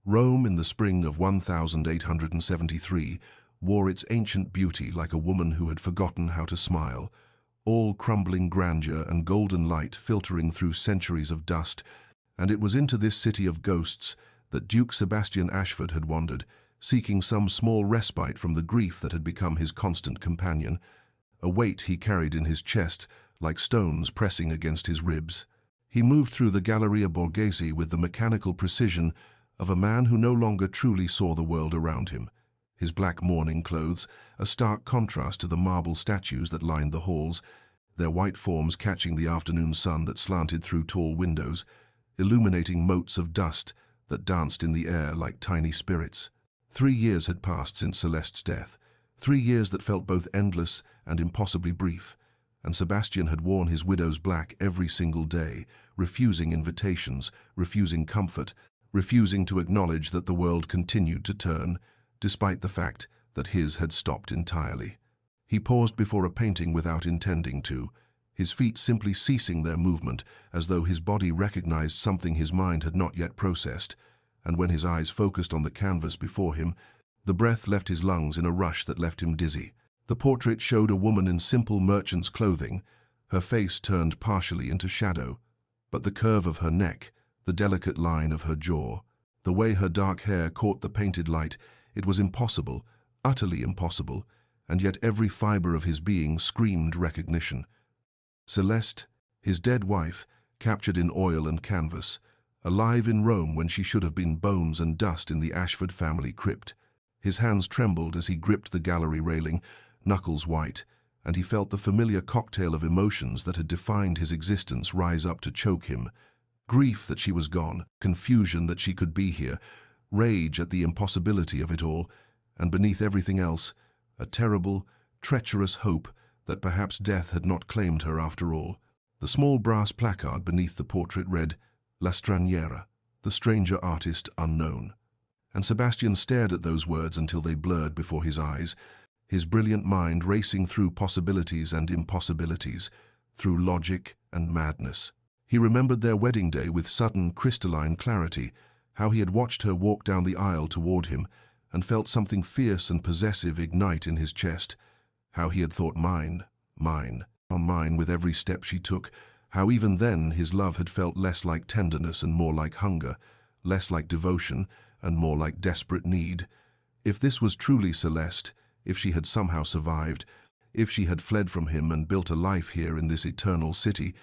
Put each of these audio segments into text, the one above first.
Rome in the spring of 1873 wore its ancient beauty like a woman who had forgotten how to smile, all crumbling grandeur and golden light filtering through centuries of dust, and it was into this city of ghosts that Duke Sebastian Ashford had wandered, seeking some small respite from the grief that had become his constant companion, a weight he carried in his chest like stones pressing against his ribs. He moved through the Galleria Borghese with the mechanical precision of a man who no longer truly saw the world around him. His black mourning clothes, a stark contrast to the marble statues that lined the halls, their white forms catching the afternoon sun that slanted through tall windows, illuminating motes of dust that danced in the air like tiny spirits. 3 years had passed since Celeste's death, 3 years that felt both endless and impossibly brief, and Sebastian had worn his widow's black every single day, refusing invitations, refusing comfort, refusing to acknowledge that the world continued to turn, despite the fact that his had stopped entirely. He paused before a painting without intending to, his feet simply ceasing their movement as though his body recognized something his mind had not yet processed, and when his eyes focused on the canvas before him, the breath left his lungs in a rush that left him dizzy. The portrait showed a woman in simple merchant's clothing, her face turned partially into shadow, but the curve of her neck, the delicate line of her jaw, the way her dark hair caught the painted light, it was impossible, utterly impossible, and yet every fiber of his being screamed recognition. Celeste, his dead wife, captured in oil and canvas, alive in Rome when she should have been bones and dust in the Ashford family crypt. His hands trembled as he gripped the gallery railing, knuckles white, and he felt the familiar cocktail of emotions that had defined his existence rise up to choke him. Grief that she was gone, confusion that she could be here, rage at the impossibility of it all, and beneath everything else, a terrible, treacherous hope that perhaps death had not claimed her after all. The small brass placard beneath the portrait read, La Straniera, the stranger artist unknown. And Sebastian stared at those words until they blurred before his eyes, his brilliant mind racing through possibilities and impossibilities, through logic and madness. He remembered their wedding day with sudden, crystalline clarity, how he had watched her walk down the aisle toward him and felt something fierce and possessive ignite in his chest, how he had thought mine, mine, on mine with every step she took, how even then his love had felt less like tenderness and more like hunger, less like devotion and more like desperate need. If this was truly Celeste, if she had somehow survived, if she had fled from him and built a life here in this eternal city,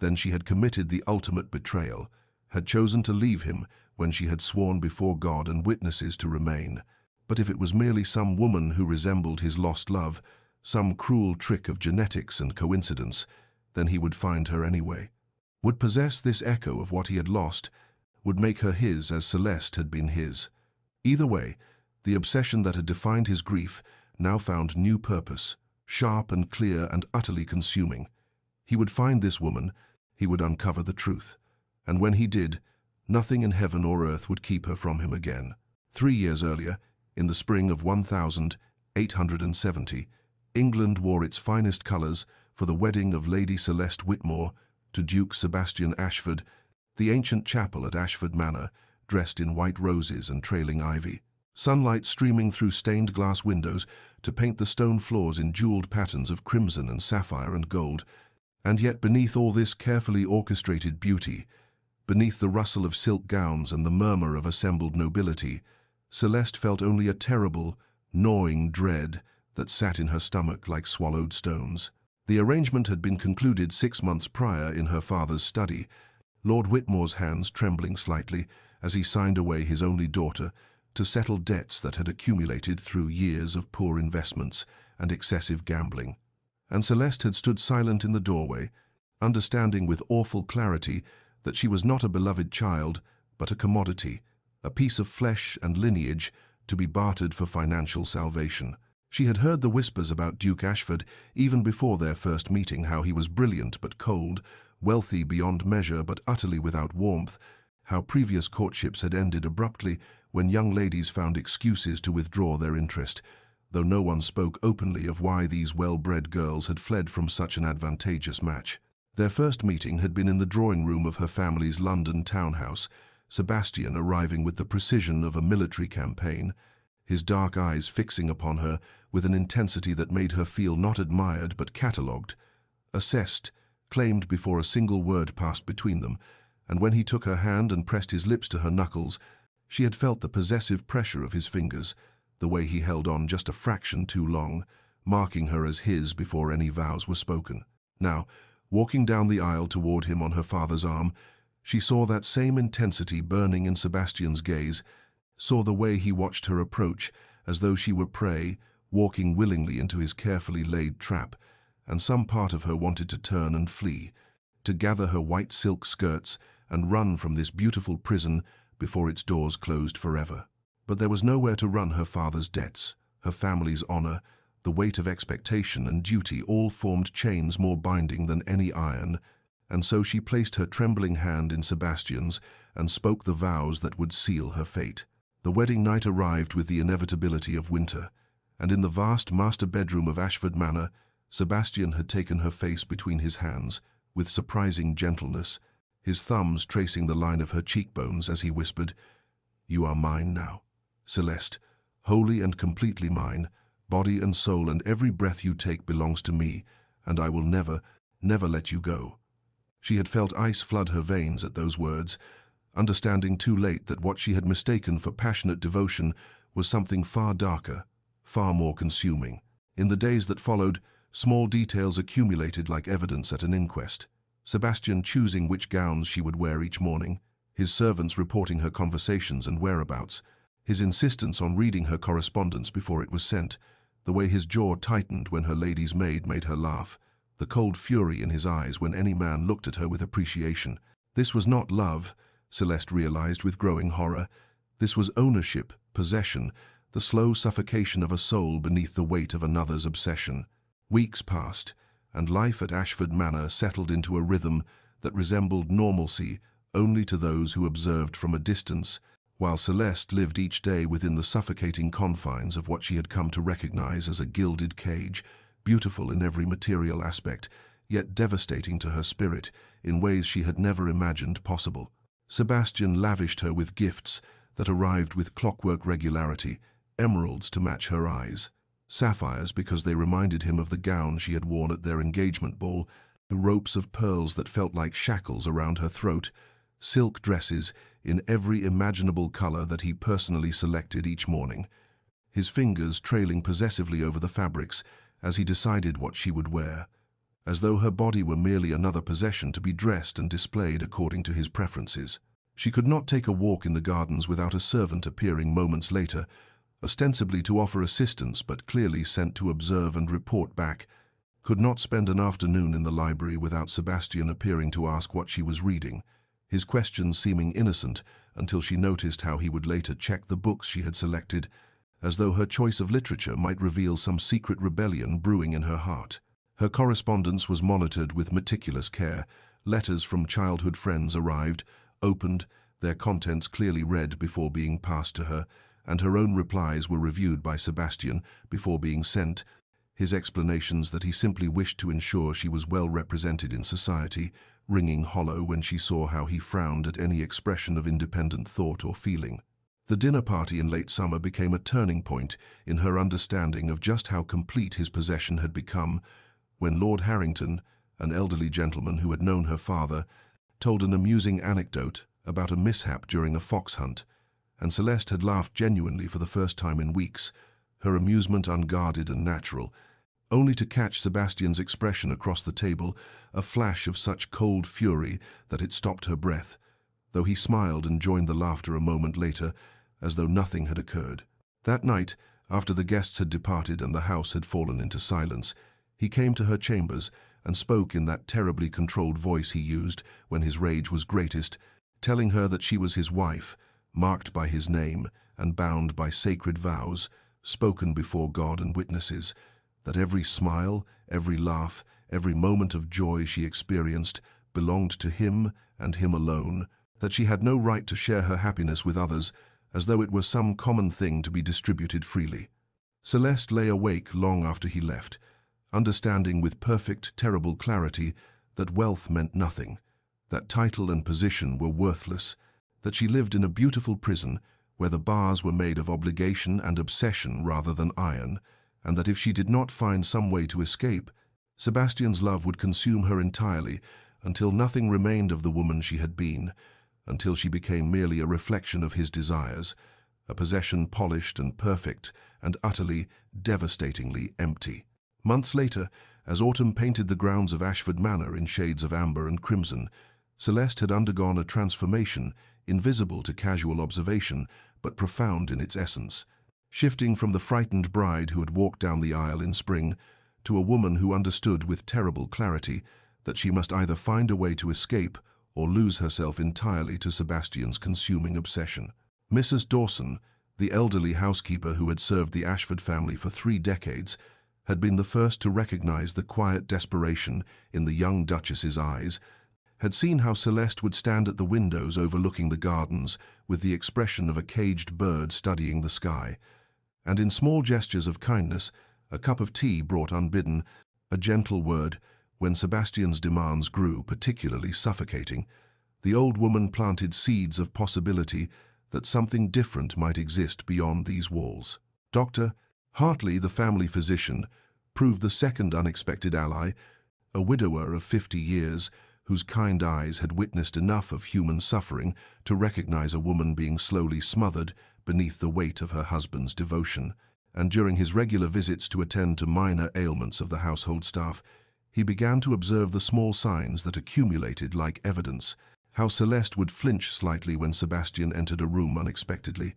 then she had committed the ultimate betrayal, had chosen to leave him when she had sworn before God and witnesses to remain. But if it was merely some woman who resembled his lost love, some cruel trick of genetics and coincidence, then he would find her anyway, would possess this echo of what he had lost, would make her his as Celeste had been his. Either way, the obsession that had defined his grief now found new purpose, sharp and clear and utterly consuming. He would find this woman, he would uncover the truth, and when he did, nothing in heaven or earth would keep her from him again. 3 years earlier, in the spring of 1870, England wore its finest colours for the wedding of Lady Celeste Whitmore to Duke Sebastian Ashford, the ancient chapel at Ashford Manor, dressed in white roses and trailing ivy. Sunlight streaming through stained glass windows to paint the stone floors in jewelled patterns of crimson and sapphire and gold, and yet beneath all this carefully orchestrated beauty, beneath the rustle of silk gowns and the murmur of assembled nobility, Celeste felt only a terrible, gnawing dread that sat in her stomach like swallowed stones. The arrangement had been concluded 6 months prior in her father's study, Lord Whitmore's hands trembling slightly as he signed away his only daughter to settle debts that had accumulated through years of poor investments and excessive gambling. And Celeste had stood silent in the doorway, understanding with awful clarity that she was not a beloved child, but a commodity, a piece of flesh and lineage to be bartered for financial salvation. She had heard the whispers about Duke Ashford even before their first meeting, how he was brilliant but cold, wealthy beyond measure but utterly without warmth, how previous courtships had ended abruptly when young ladies found excuses to withdraw their interest, though no one spoke openly of why these well-bred girls had fled from such an advantageous match. Their first meeting had been in the drawing-room of her family's London townhouse, Sebastian arriving with the precision of a military campaign, his dark eyes fixing upon her with an intensity that made her feel not admired but catalogued, assessed, claimed before a single word passed between them, and when he took her hand and pressed his lips to her knuckles, she had felt the possessive pressure of his fingers, the way he held on just a fraction too long, marking her as his before any vows were spoken. Now, walking down the aisle toward him on her father's arm, she saw that same intensity burning in Sebastian's gaze, saw the way he watched her approach as though she were prey, walking willingly into his carefully laid trap, and some part of her wanted to turn and flee, to gather her white silk skirts and run from this beautiful prison before its doors closed forever. But there was nowhere to run. Her father's debts, her family's honor, the weight of expectation and duty all formed chains more binding than any iron, and so she placed her trembling hand in Sebastian's and spoke the vows that would seal her fate. The wedding night arrived with the inevitability of winter, and in the vast master bedroom of Ashford Manor, Sebastian had taken her face between his hands, with surprising gentleness, his thumbs tracing the line of her cheekbones as he whispered, "You are mine now, Celeste, wholly and completely mine. Body and soul and every breath you take belongs to me, and I will never, never let you go." She had felt ice flood her veins at those words, understanding too late that what she had mistaken for passionate devotion was something far darker, far more consuming. In the days that followed, small details accumulated like evidence at an inquest. Sebastian choosing which gowns she would wear each morning, his servants reporting her conversations and whereabouts, his insistence on reading her correspondence before it was sent, the way his jaw tightened when her lady's maid made her laugh, the cold fury in his eyes when any man looked at her with appreciation. This was not love, Celeste realized with growing horror. This was ownership, possession, the slow suffocation of a soul beneath the weight of another's obsession. Weeks passed, and life at Ashford Manor settled into a rhythm that resembled normalcy only to those who observed from a distance, while Celeste lived each day within the suffocating confines of what she had come to recognize as a gilded cage, beautiful in every material aspect, yet devastating to her spirit in ways she had never imagined possible. Sebastian lavished her with gifts that arrived with clockwork regularity, emeralds to match her eyes, sapphires because they reminded him of the gown she had worn at their engagement ball, the ropes of pearls that felt like shackles around her throat, silk dresses in every imaginable color that he personally selected each morning, his fingers trailing possessively over the fabrics as he decided what she would wear, as though her body were merely another possession to be dressed and displayed according to his preferences. She could not take a walk in the gardens without a servant appearing moments later, ostensibly to offer assistance but clearly sent to observe and report back, could not spend an afternoon in the library without Sebastian appearing to ask what she was reading, his questions seeming innocent until she noticed how he would later check the books she had selected, as though her choice of literature might reveal some secret rebellion brewing in her heart. Her correspondence was monitored with meticulous care. Letters from childhood friends arrived, opened, their contents clearly read before being passed to her, and her own replies were reviewed by Sebastian before being sent, his explanations that he simply wished to ensure she was well represented in society, ringing hollow when she saw how he frowned at any expression of independent thought or feeling. The dinner party in late summer became a turning point in her understanding of just how complete his possession had become, when Lord Harrington, an elderly gentleman who had known her father, told an amusing anecdote about a mishap during a fox hunt, and Celeste had laughed genuinely for the first time in weeks, her amusement unguarded and natural, only to catch Sebastian's expression across the table, a flash of such cold fury that it stopped her breath, though he smiled and joined the laughter a moment later, as though nothing had occurred. That night, after the guests had departed and the house had fallen into silence, he came to her chambers and spoke in that terribly controlled voice he used when his rage was greatest, telling her that she was his wife, marked by his name and bound by sacred vows, spoken before God and witnesses, that every smile, every laugh, every moment of joy she experienced belonged to him and him alone, that she had no right to share her happiness with others, as though it were some common thing to be distributed freely. Celeste lay awake long after he left, understanding with perfect, terrible clarity that wealth meant nothing, that title and position were worthless, that she lived in a beautiful prison where the bars were made of obligation and obsession rather than iron, and that if she did not find some way to escape, Sebastian's love would consume her entirely until nothing remained of the woman she had been, until she became merely a reflection of his desires, a possession polished and perfect and utterly, devastatingly empty. Months later, as autumn painted the grounds of Ashford Manor in shades of amber and crimson, Celeste had undergone a transformation invisible to casual observation but profound in its essence, shifting from the frightened bride who had walked down the aisle in spring to a woman who understood with terrible clarity that she must either find a way to escape or lose herself entirely to Sebastian's consuming obsession. Mrs. Dawson, the elderly housekeeper who had served the Ashford family for 3 decades, had been the first to recognize the quiet desperation in the young Duchess's eyes, had seen how Celeste would stand at the windows overlooking the gardens with the expression of a caged bird studying the sky, and in small gestures of kindness, a cup of tea brought unbidden, a gentle word, when Sebastian's demands grew particularly suffocating, the old woman planted seeds of possibility that something different might exist beyond these walls. Dr. Hartley, the family physician, proved the second unexpected ally, a widower of 50 years, whose kind eyes had witnessed enough of human suffering to recognize a woman being slowly smothered beneath the weight of her husband's devotion. And during his regular visits to attend to minor ailments of the household staff, he began to observe the small signs that accumulated like evidence, how Celeste would flinch slightly when Sebastian entered a room unexpectedly,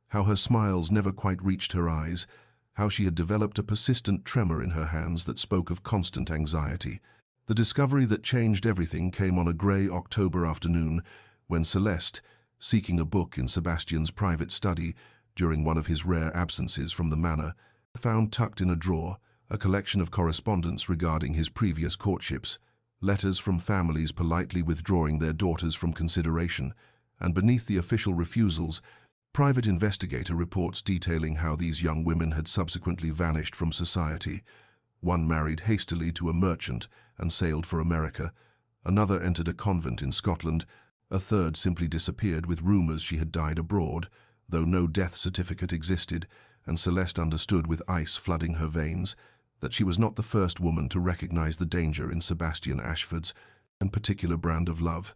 how her smiles never quite reached her eyes, how she had developed a persistent tremor in her hands that spoke of constant anxiety. The discovery that changed everything came on a grey October afternoon when Celeste, seeking a book in Sebastian's private study during one of his rare absences from the manor, found tucked in a drawer a collection of correspondence regarding his previous courtships, letters from families politely withdrawing their daughters from consideration, and beneath the official refusals, private investigator reports detailing how these young women had subsequently vanished from society. One married hastily to a merchant and sailed for America, another entered a convent in Scotland, a third simply disappeared with rumors she had died abroad, though no death certificate existed, and Celeste understood with ice flooding her veins that she was not the first woman to recognize the danger in Sebastian Ashford's and particular brand of love,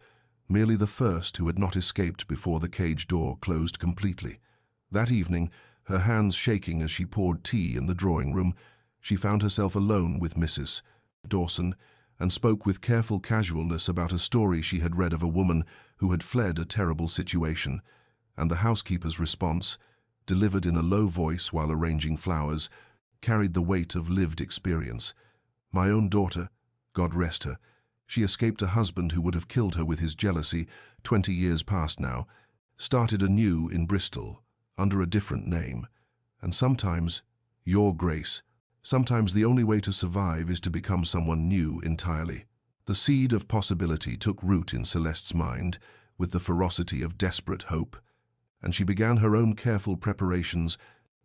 merely the first who had not escaped before the cage door closed completely. That evening, her hands shaking as she poured tea in the drawing-room, she found herself alone with Mrs. Dawson and spoke with careful casualness about a story she had read of a woman who had fled a terrible situation, and the housekeeper's response, delivered in a low voice while arranging flowers, carried the weight of lived experience. My own daughter, God rest her, she escaped a husband who would have killed her with his jealousy 20 years past now, started anew in Bristol, under a different name, and sometimes, Your Grace, sometimes the only way to survive is to become someone new entirely. The seed of possibility took root in Celeste's mind with the ferocity of desperate hope, and she began her own careful preparations,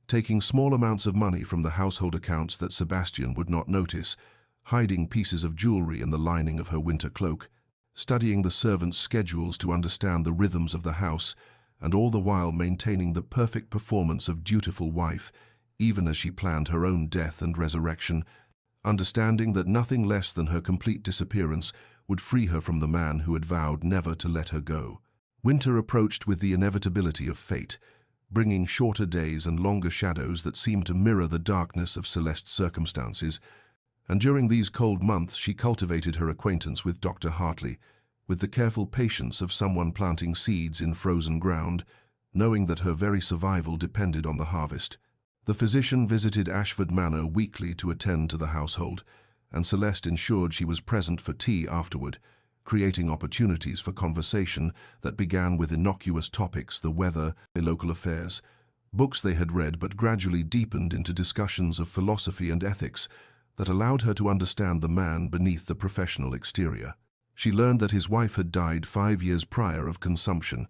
taking small amounts of money from the household accounts that Sebastian would not notice, hiding pieces of jewelry in the lining of her winter cloak, studying the servants' schedules to understand the rhythms of the house, and all the while maintaining the perfect performance of dutiful wife, even as she planned her own death and resurrection, understanding that nothing less than her complete disappearance would free her from the man who had vowed never to let her go. Winter approached with the inevitability of fate, bringing shorter days and longer shadows that seemed to mirror the darkness of Celeste's circumstances, and during these cold months she cultivated her acquaintance with Dr. Hartley, with the careful patience of someone planting seeds in frozen ground, knowing that her very survival depended on the harvest. The physician visited Ashford Manor weekly to attend to the household, and Celeste ensured she was present for tea afterward, creating opportunities for conversation that began with innocuous topics, the weather, local affairs, books they had read, but gradually deepened into discussions of philosophy and ethics that allowed her to understand the man beneath the professional exterior. She learned that his wife had died 5 years prior of consumption,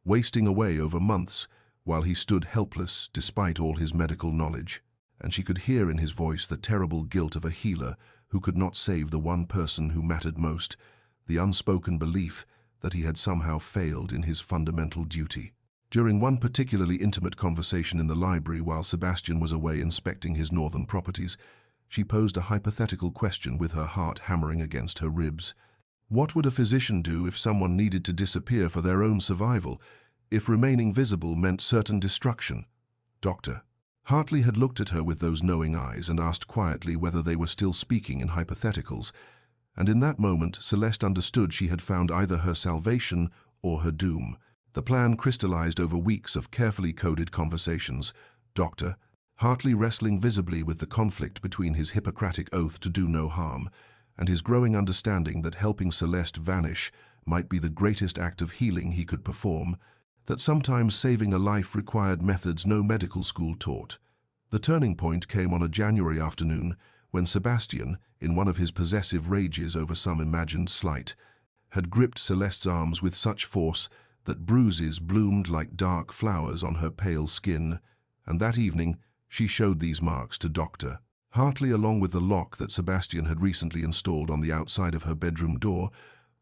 wasting away over months, while he stood helpless despite all his medical knowledge, and she could hear in his voice the terrible guilt of a healer who could not save the one person who mattered most, the unspoken belief that he had somehow failed in his fundamental duty. During one particularly intimate conversation in the library while Sebastian was away inspecting his northern properties, she posed a hypothetical question with her heart hammering against her ribs. What would a physician do if someone needed to disappear for their own survival, if remaining visible meant certain destruction? Doctor. Hartley had looked at her with those knowing eyes and asked quietly whether they were still speaking in hypotheticals, and in that moment Celeste understood she had found either her salvation or her doom. The plan crystallized over weeks of carefully coded conversations. Doctor. Hartley wrestling visibly with the conflict between his Hippocratic oath to do no harm and his growing understanding that helping Celeste vanish might be the greatest act of healing he could perform, that sometimes saving a life required methods no medical school taught. The turning point came on a January afternoon when Sebastian, in one of his possessive rages over some imagined slight, had gripped Celeste's arms with such force that bruises bloomed like dark flowers on her pale skin, and that evening she showed these marks to Dr. Hartley along with the lock that Sebastian had recently installed on the outside of her bedroom door,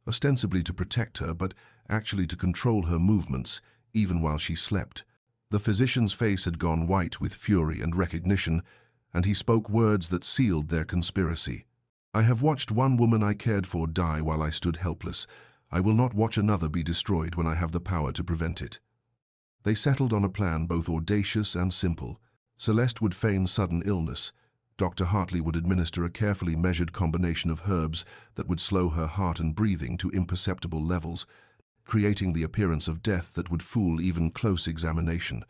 ostensibly to protect her but actually to control her movements, even while she slept. The physician's face had gone white with fury and recognition, and he spoke words that sealed their conspiracy. "I have watched one woman I cared for die while I stood helpless. I will not watch another be destroyed when I have the power to prevent it." They settled on a plan both audacious and simple. Celeste would feign sudden illness. Dr. Hartley would administer a carefully measured combination of herbs that would slow her heart and breathing to imperceptible levels, creating the appearance of death that would fool even close examination.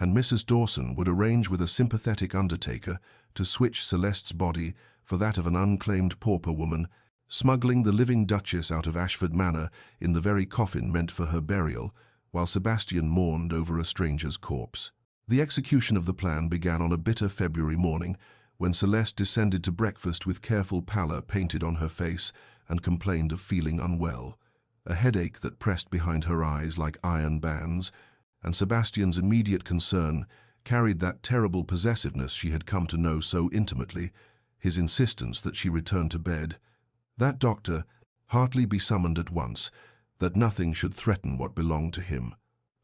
And Mrs. Dawson would arrange with a sympathetic undertaker to switch Celeste's body for that of an unclaimed pauper woman, smuggling the living Duchess out of Ashford Manor in the very coffin meant for her burial, while Sebastian mourned over a stranger's corpse. The execution of the plan began on a bitter February morning, when Celeste descended to breakfast with careful pallor painted on her face and complained of feeling unwell, a headache that pressed behind her eyes like iron bands, and Sebastian's immediate concern carried that terrible possessiveness she had come to know so intimately, his insistence that she return to bed. That Dr. Hartley be summoned at once, that nothing should threaten what belonged to him.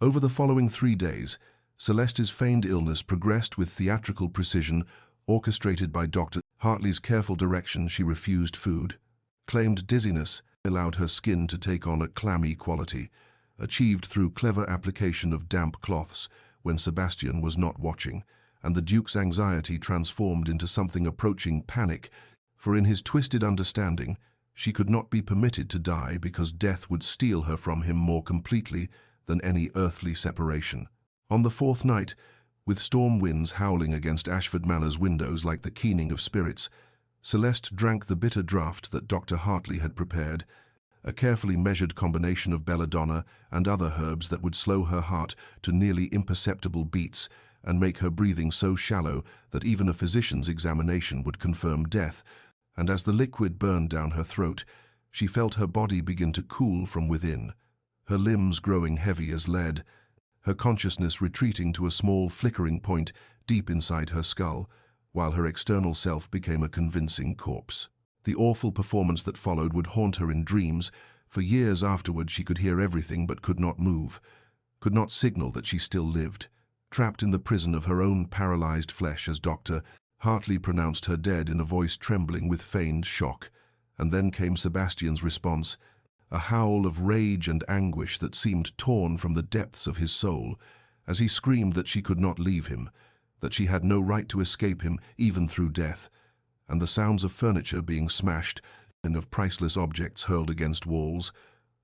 Over the following 3 days, Celeste's feigned illness progressed with theatrical precision, orchestrated by Dr. Hartley's careful direction. She refused food, claimed dizziness, allowed her skin to take on a clammy quality, achieved through clever application of damp cloths when Sebastian was not watching, and the Duke's anxiety transformed into something approaching panic, for in his twisted understanding, she could not be permitted to die because death would steal her from him more completely than any earthly separation. On the 4th night, with storm winds howling against Ashford Manor's windows like the keening of spirits, Celeste drank the bitter draught that Dr. Hartley had prepared, a carefully measured combination of belladonna and other herbs that would slow her heart to nearly imperceptible beats and make her breathing so shallow that even a physician's examination would confirm death, and as the liquid burned down her throat, she felt her body begin to cool from within, her limbs growing heavy as lead, her consciousness retreating to a small flickering point deep inside her skull, while her external self became a convincing corpse. The awful performance that followed would haunt her in dreams. For years afterward she could hear everything but could not move, could not signal that she still lived, trapped in the prison of her own paralyzed flesh as Dr. Hartley pronounced her dead in a voice trembling with feigned shock. And then came Sebastian's response, a howl of rage and anguish that seemed torn from the depths of his soul, as he screamed that she could not leave him, that she had no right to escape him even through death, and the sounds of furniture being smashed and of priceless objects hurled against walls,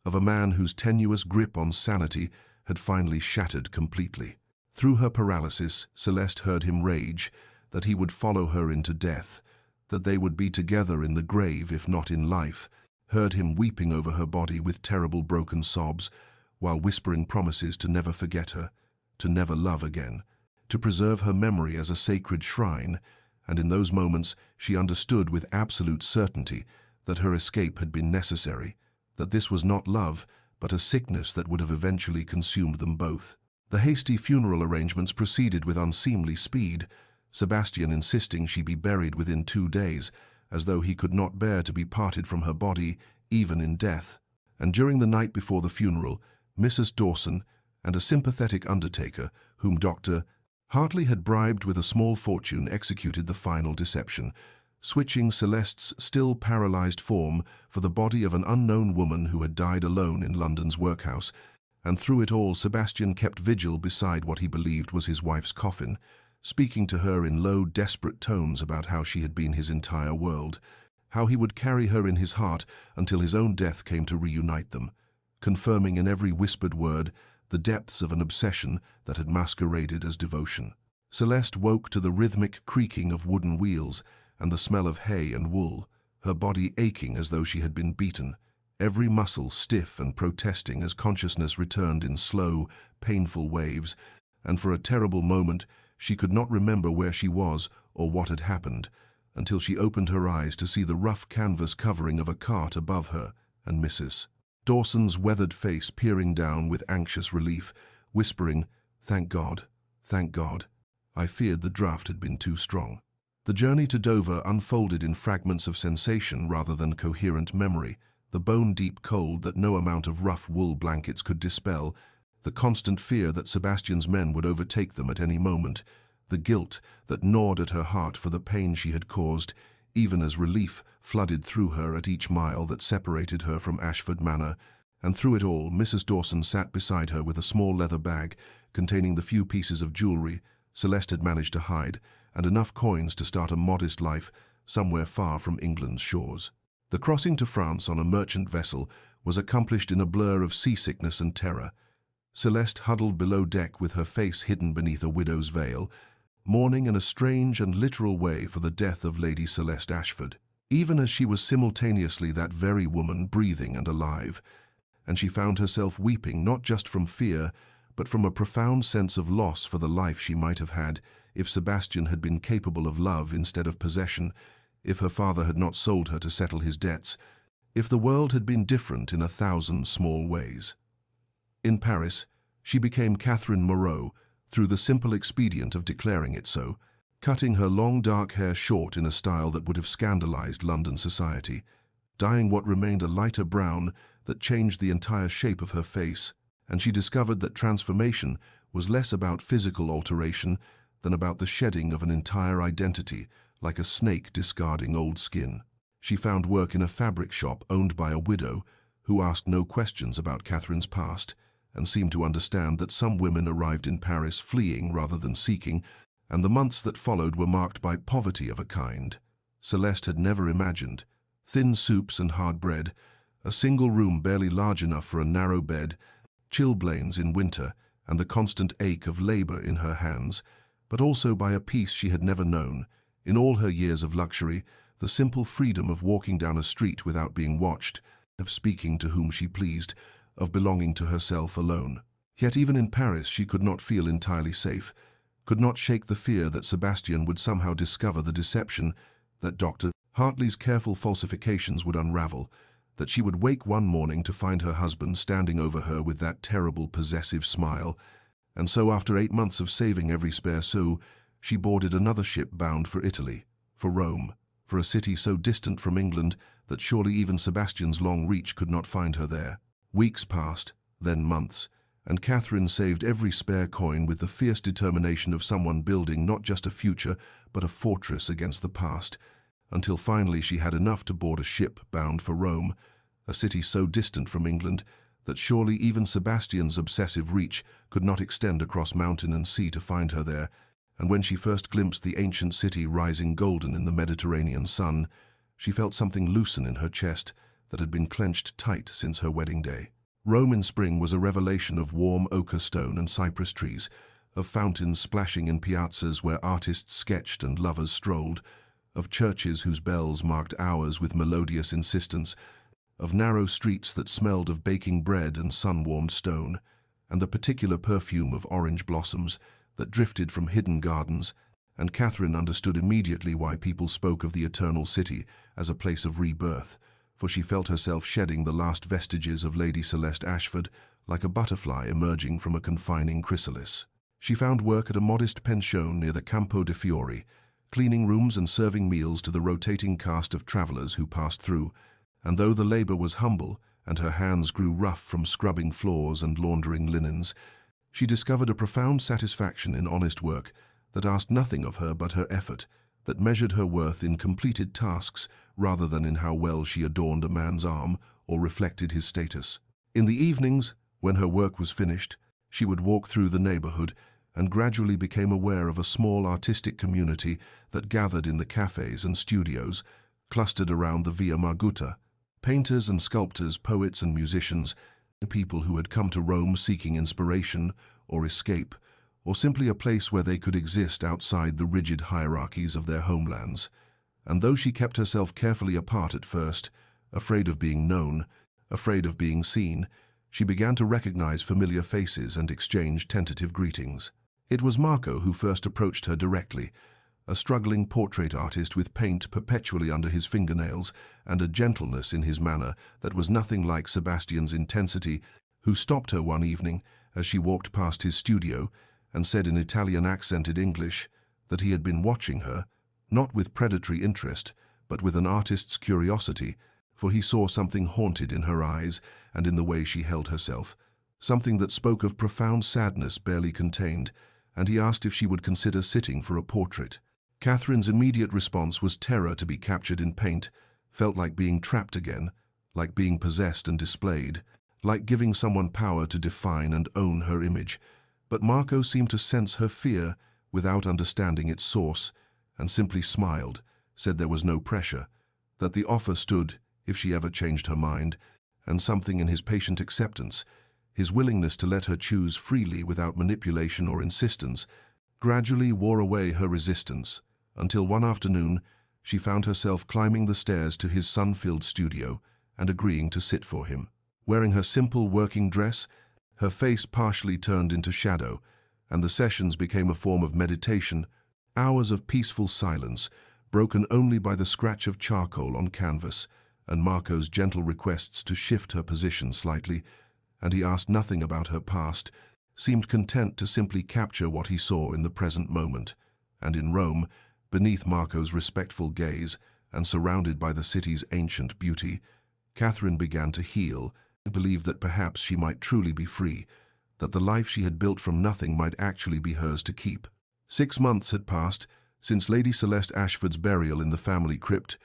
of a man whose tenuous grip on sanity had finally shattered completely. Through her paralysis, Celeste heard him rage, that he would follow her into death, that they would be together in the grave if not in life, heard him weeping over her body with terrible broken sobs, while whispering promises to never forget her, to never love again, to preserve her memory as a sacred shrine, and in those moments she understood with absolute certainty that her escape had been necessary, that this was not love, but a sickness that would have eventually consumed them both. The hasty funeral arrangements proceeded with unseemly speed, Sebastian insisting she be buried within 2 days, as though he could not bear to be parted from her body, even in death. and during the night before the funeral, Mrs. Dawson and a sympathetic undertaker, whom Dr. Hartley had bribed with a small fortune, executed the final deception, switching Celeste's still paralyzed form for the body of an unknown woman who had died alone in London's workhouse, and through it all Sebastian kept vigil beside what he believed was his wife's coffin, speaking to her in low, desperate tones about how she had been his entire world, how he would carry her in his heart until his own death came to reunite them, confirming in every whispered word the depths of an obsession that had masqueraded as devotion. Celeste woke to the rhythmic creaking of wooden wheels and the smell of hay and wool, her body aching as though she had been beaten, every muscle stiff and protesting as consciousness returned in slow, painful waves, and for a terrible moment she could not remember where she was or what had happened, until she opened her eyes to see the rough canvas covering of a cart above her and Mrs. Dawson's weathered face peering down with anxious relief, whispering, "Thank God, thank God." I feared the draught had been too strong. The journey to Dover unfolded in fragments of sensation rather than coherent memory, the bone-deep cold that no amount of rough wool blankets could dispel, the constant fear that Sebastian's men would overtake them at any moment, the guilt that gnawed at her heart for the pain she had caused, even as relief flooded through her at each mile that separated her from Ashford Manor, and through it all Mrs. Dawson sat beside her with a small leather bag containing the few pieces of jewellery Celeste had managed to hide, and enough coins to start a modest life somewhere far from England's shores. The crossing to France on a merchant vessel was accomplished in a blur of seasickness and terror. Celeste huddled below deck with her face hidden beneath a widow's veil, mourning in a strange and literal way for the death of Lady Celeste Ashford, even as she was simultaneously that very woman breathing and alive, and she found herself weeping not just from fear, but from a profound sense of loss for the life she might have had if Sebastian had been capable of love instead of possession, if her father had not sold her to settle his debts, if the world had been different in 1,000 small ways. In Paris, she became Catherine Moreau through the simple expedient of declaring it so, cutting her long dark hair short in a style that would have scandalized London society, dyeing what remained a lighter brown that changed the entire shape of her face, and she discovered that transformation was less about physical alteration than about the shedding of an entire identity, like a snake discarding old skin. She found work in a fabric shop owned by a widow who asked no questions about Catherine's past and seemed to understand that some women arrived in Paris fleeing rather than seeking, and the months that followed were marked by poverty of a kind Celeste had never imagined. Thin soups and hard bread, a single room barely large enough for a narrow bed, chilblains in winter, and the constant ache of labor in her hands, but also by a peace she had never known, in all her years of luxury, the simple freedom of walking down a street without being watched, of speaking to whom she pleased, of belonging to herself alone. Yet even in Paris she could not feel entirely safe, could not shake the fear that Sebastian would somehow discover the deception, that Dr. Hartley's careful falsifications would unravel, that she would wake one morning to find her husband standing over her with that terrible possessive smile, and so after 8 months of saving every spare sou, she boarded another ship bound for Italy, for Rome, for a city so distant from England that surely even Sebastian's long reach could not find her there. Weeks passed, then months, and Catherine saved every spare coin with the fierce determination of someone building not just a future, but a fortress against the past, until finally she had enough to board a ship bound for Rome, a city so distant from England that surely even Sebastian's obsessive reach could not extend across mountain and sea to find her there, and when she first glimpsed the ancient city rising golden in the Mediterranean sun, she felt something loosen in her chest that had been clenched tight since her wedding day. Rome in spring was a revelation of warm ochre stone and cypress trees, of fountains splashing in piazzas where artists sketched and lovers strolled, of churches whose bells marked hours with melodious insistence, of narrow streets that smelled of baking bread and sun-warmed stone, and the particular perfume of orange blossoms that drifted from hidden gardens, and Catherine understood immediately why people spoke of the Eternal City as a place of rebirth, for she felt herself shedding the last vestiges of Lady Celeste Ashford like a butterfly emerging from a confining chrysalis. She found work at a modest pension near the Campo de Fiori, cleaning rooms and serving meals to the rotating cast of travellers who passed through, and though the labour was humble and her hands grew rough from scrubbing floors and laundering linens. She discovered a profound satisfaction in honest work that asked nothing of her but her effort, that measured her worth in completed tasks rather than in how well she adorned a man's arm or reflected his status. In the evenings, when her work was finished, she would walk through the neighborhood and gradually became aware of a small artistic community that gathered in the cafes and studios, clustered around the Via Margutta. Painters and sculptors, poets and musicians, people who had come to Rome seeking inspiration or escape, or simply a place where they could exist outside the rigid hierarchies of their homelands. And though she kept herself carefully apart at first, afraid of being known, afraid of being seen, she began to recognize familiar faces and exchange tentative greetings. It was Marco who first approached her directly, a struggling portrait artist with paint perpetually under his fingernails and a gentleness in his manner that was nothing like Sebastian's intensity, who stopped her one evening as she walked past his studio and said in Italian-accented English that he had been watching her, not with predatory interest, but with an artist's curiosity, for he saw something haunted in her eyes and in the way she held herself, something that spoke of profound sadness barely contained, and he asked if she would consider sitting for a portrait. Catherine's immediate response was terror to be captured in paint, felt like being trapped again, like being possessed and displayed, like giving someone power to define and own her image. But Marco seemed to sense her fear without understanding its source, and simply smiled, said there was no pressure, that the offer stood if she ever changed her mind, and something in his patient acceptance, his willingness to let her choose freely without manipulation or insistence, gradually wore away her resistance, until one afternoon she found herself climbing the stairs to his sun-filled studio and agreeing to sit for him. Wearing her simple working dress, her face partially turned into shadow, and the sessions became a form of meditation, hours of peaceful silence, broken only by the scratch of charcoal on canvas, and Marco's gentle requests to shift her position slightly, and he asked nothing about her past, seemed content to simply capture what he saw in the present moment. And in Rome, beneath Marco's respectful gaze and surrounded by the city's ancient beauty, Catherine began to heal, and believed that perhaps she might truly be free, that the life she had built from nothing might actually be hers to keep. 6 months had passed since Lady Celeste Ashford's burial in the family crypt,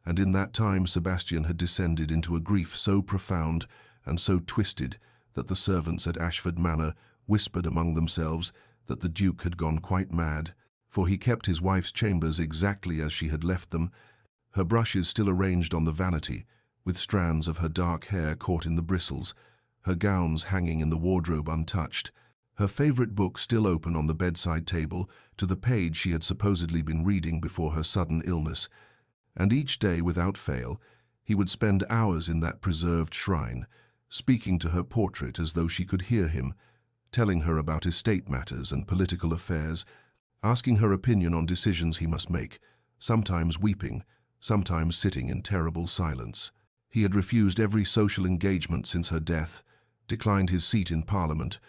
and in that time Sebastian had descended into a grief so profound and so twisted that the servants at Ashford Manor whispered among themselves that the Duke had gone quite mad, for he kept his wife's chambers exactly as she had left them, her brushes still arranged on the vanity, with strands of her dark hair caught in the bristles, her gowns hanging in the wardrobe untouched, her favorite book still open on the bedside table to the page she had supposedly been reading before her sudden illness, and each day without fail he would spend hours in that preserved shrine, speaking to her portrait as though she could hear him, telling her about estate matters and political affairs, asking her opinion on decisions he must make, sometimes weeping, sometimes sitting in terrible silence. He had refused every social engagement since her death, declined his seat in Parliament,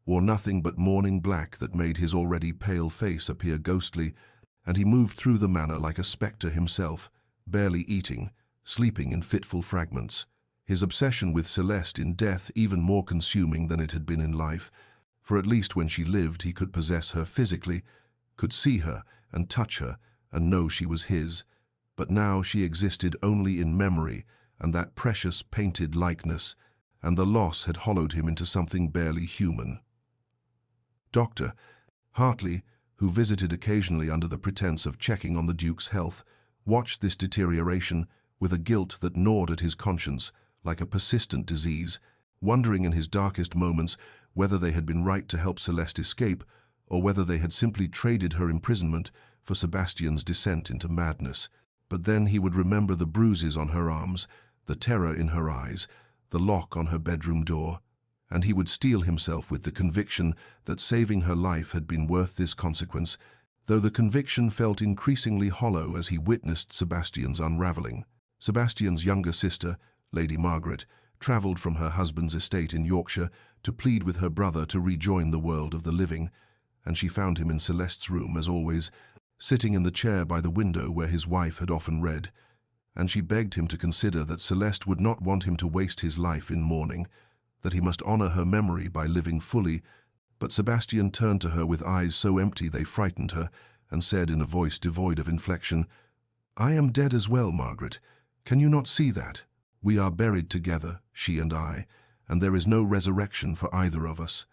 wore nothing but mourning black that made his already pale face appear ghostly, and he moved through the manor like a spectre himself, barely eating, sleeping in fitful fragments. His obsession with Celeste in death even more consuming than it had been in life, for at least when she lived he could possess her physically, could see her and touch her and know she was his, but now she existed only in memory and that precious painted likeness, and the loss had hollowed him into something barely human. Dr. Hartley, who visited occasionally under the pretense of checking on the Duke's health, watched this deterioration with a guilt that gnawed at his conscience like a persistent disease, wondering in his darkest moments whether they had been right to help Celeste escape or whether they had simply traded her imprisonment for Sebastian's descent into madness. But then he would remember the bruises on her arms, the terror in her eyes, the lock on her bedroom door, and he would steel himself with the conviction that saving her life had been worth this consequence, though the conviction felt increasingly hollow as he witnessed Sebastian's unraveling. Sebastian's younger sister, Lady Margaret, travelled from her husband's estate in Yorkshire to plead with her brother to rejoin the world of the living, and she found him in Celeste's room, as always, sitting in the chair by the window where his wife had often read, and she begged him to consider that Celeste would not want him to waste his life in mourning, that he must honor her memory by living fully. But Sebastian turned to her with eyes so empty they frightened her, and said in a voice devoid of inflection, "I am dead as well, Margaret. Can you not see that? We are buried together, she and I, and there is no resurrection for either of us."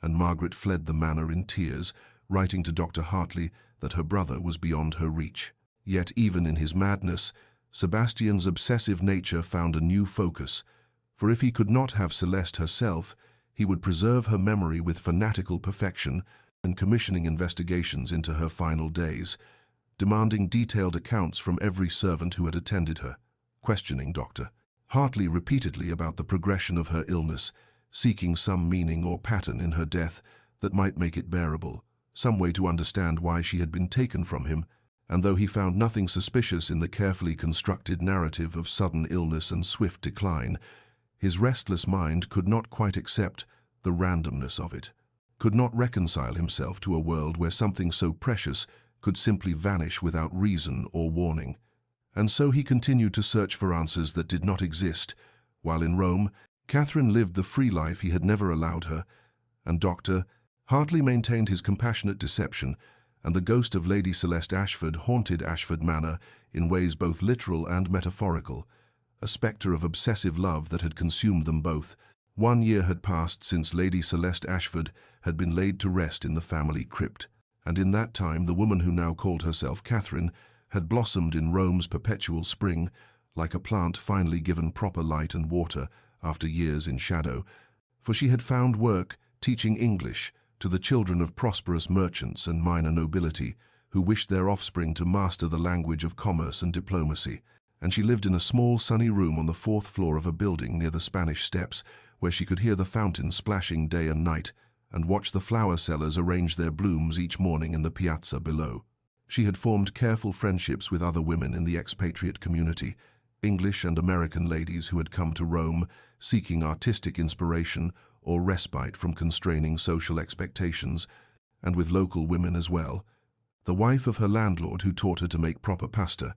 And Margaret fled the manor in tears, writing to Dr. Hartley that her brother was beyond her reach. Yet even in his madness, Sebastian's obsessive nature found a new focus, for if he could not have Celeste herself, he would preserve her memory with fanatical perfection and commissioning investigations into her final days, demanding detailed accounts from every servant who had attended her, questioning Dr. Hartley repeatedly about the progression of her illness, seeking some meaning or pattern in her death that might make it bearable, some way to understand why she had been taken from him. And though he found nothing suspicious in the carefully constructed narrative of sudden illness and swift decline, his restless mind could not quite accept the randomness of it, could not reconcile himself to a world where something so precious could simply vanish without reason or warning. And so he continued to search for answers that did not exist. While in Rome, Catherine lived the free life he had never allowed her, and Dr. Hartley maintained his compassionate deception, and the ghost of Lady Celeste Ashford haunted Ashford Manor in ways both literal and metaphorical, a spectre of obsessive love that had consumed them both. 1 year had passed since Lady Celeste Ashford had been laid to rest in the family crypt, and in that time the woman who now called herself Catherine had blossomed in Rome's perpetual spring, like a plant finally given proper light and water after years in shadow, for she had found work teaching English to the children of prosperous merchants and minor nobility who wished their offspring to master the language of commerce and diplomacy, and she lived in a small sunny room on the 4th floor of a building near the Spanish Steps, where she could hear the fountain splashing day and night and watch the flower sellers arrange their blooms each morning in the piazza below. She had formed careful friendships with other women in the expatriate community, English and American ladies who had come to Rome seeking artistic inspiration or respite from constraining social expectations, and with local women as well. The wife of her landlord who taught her to make proper pasta,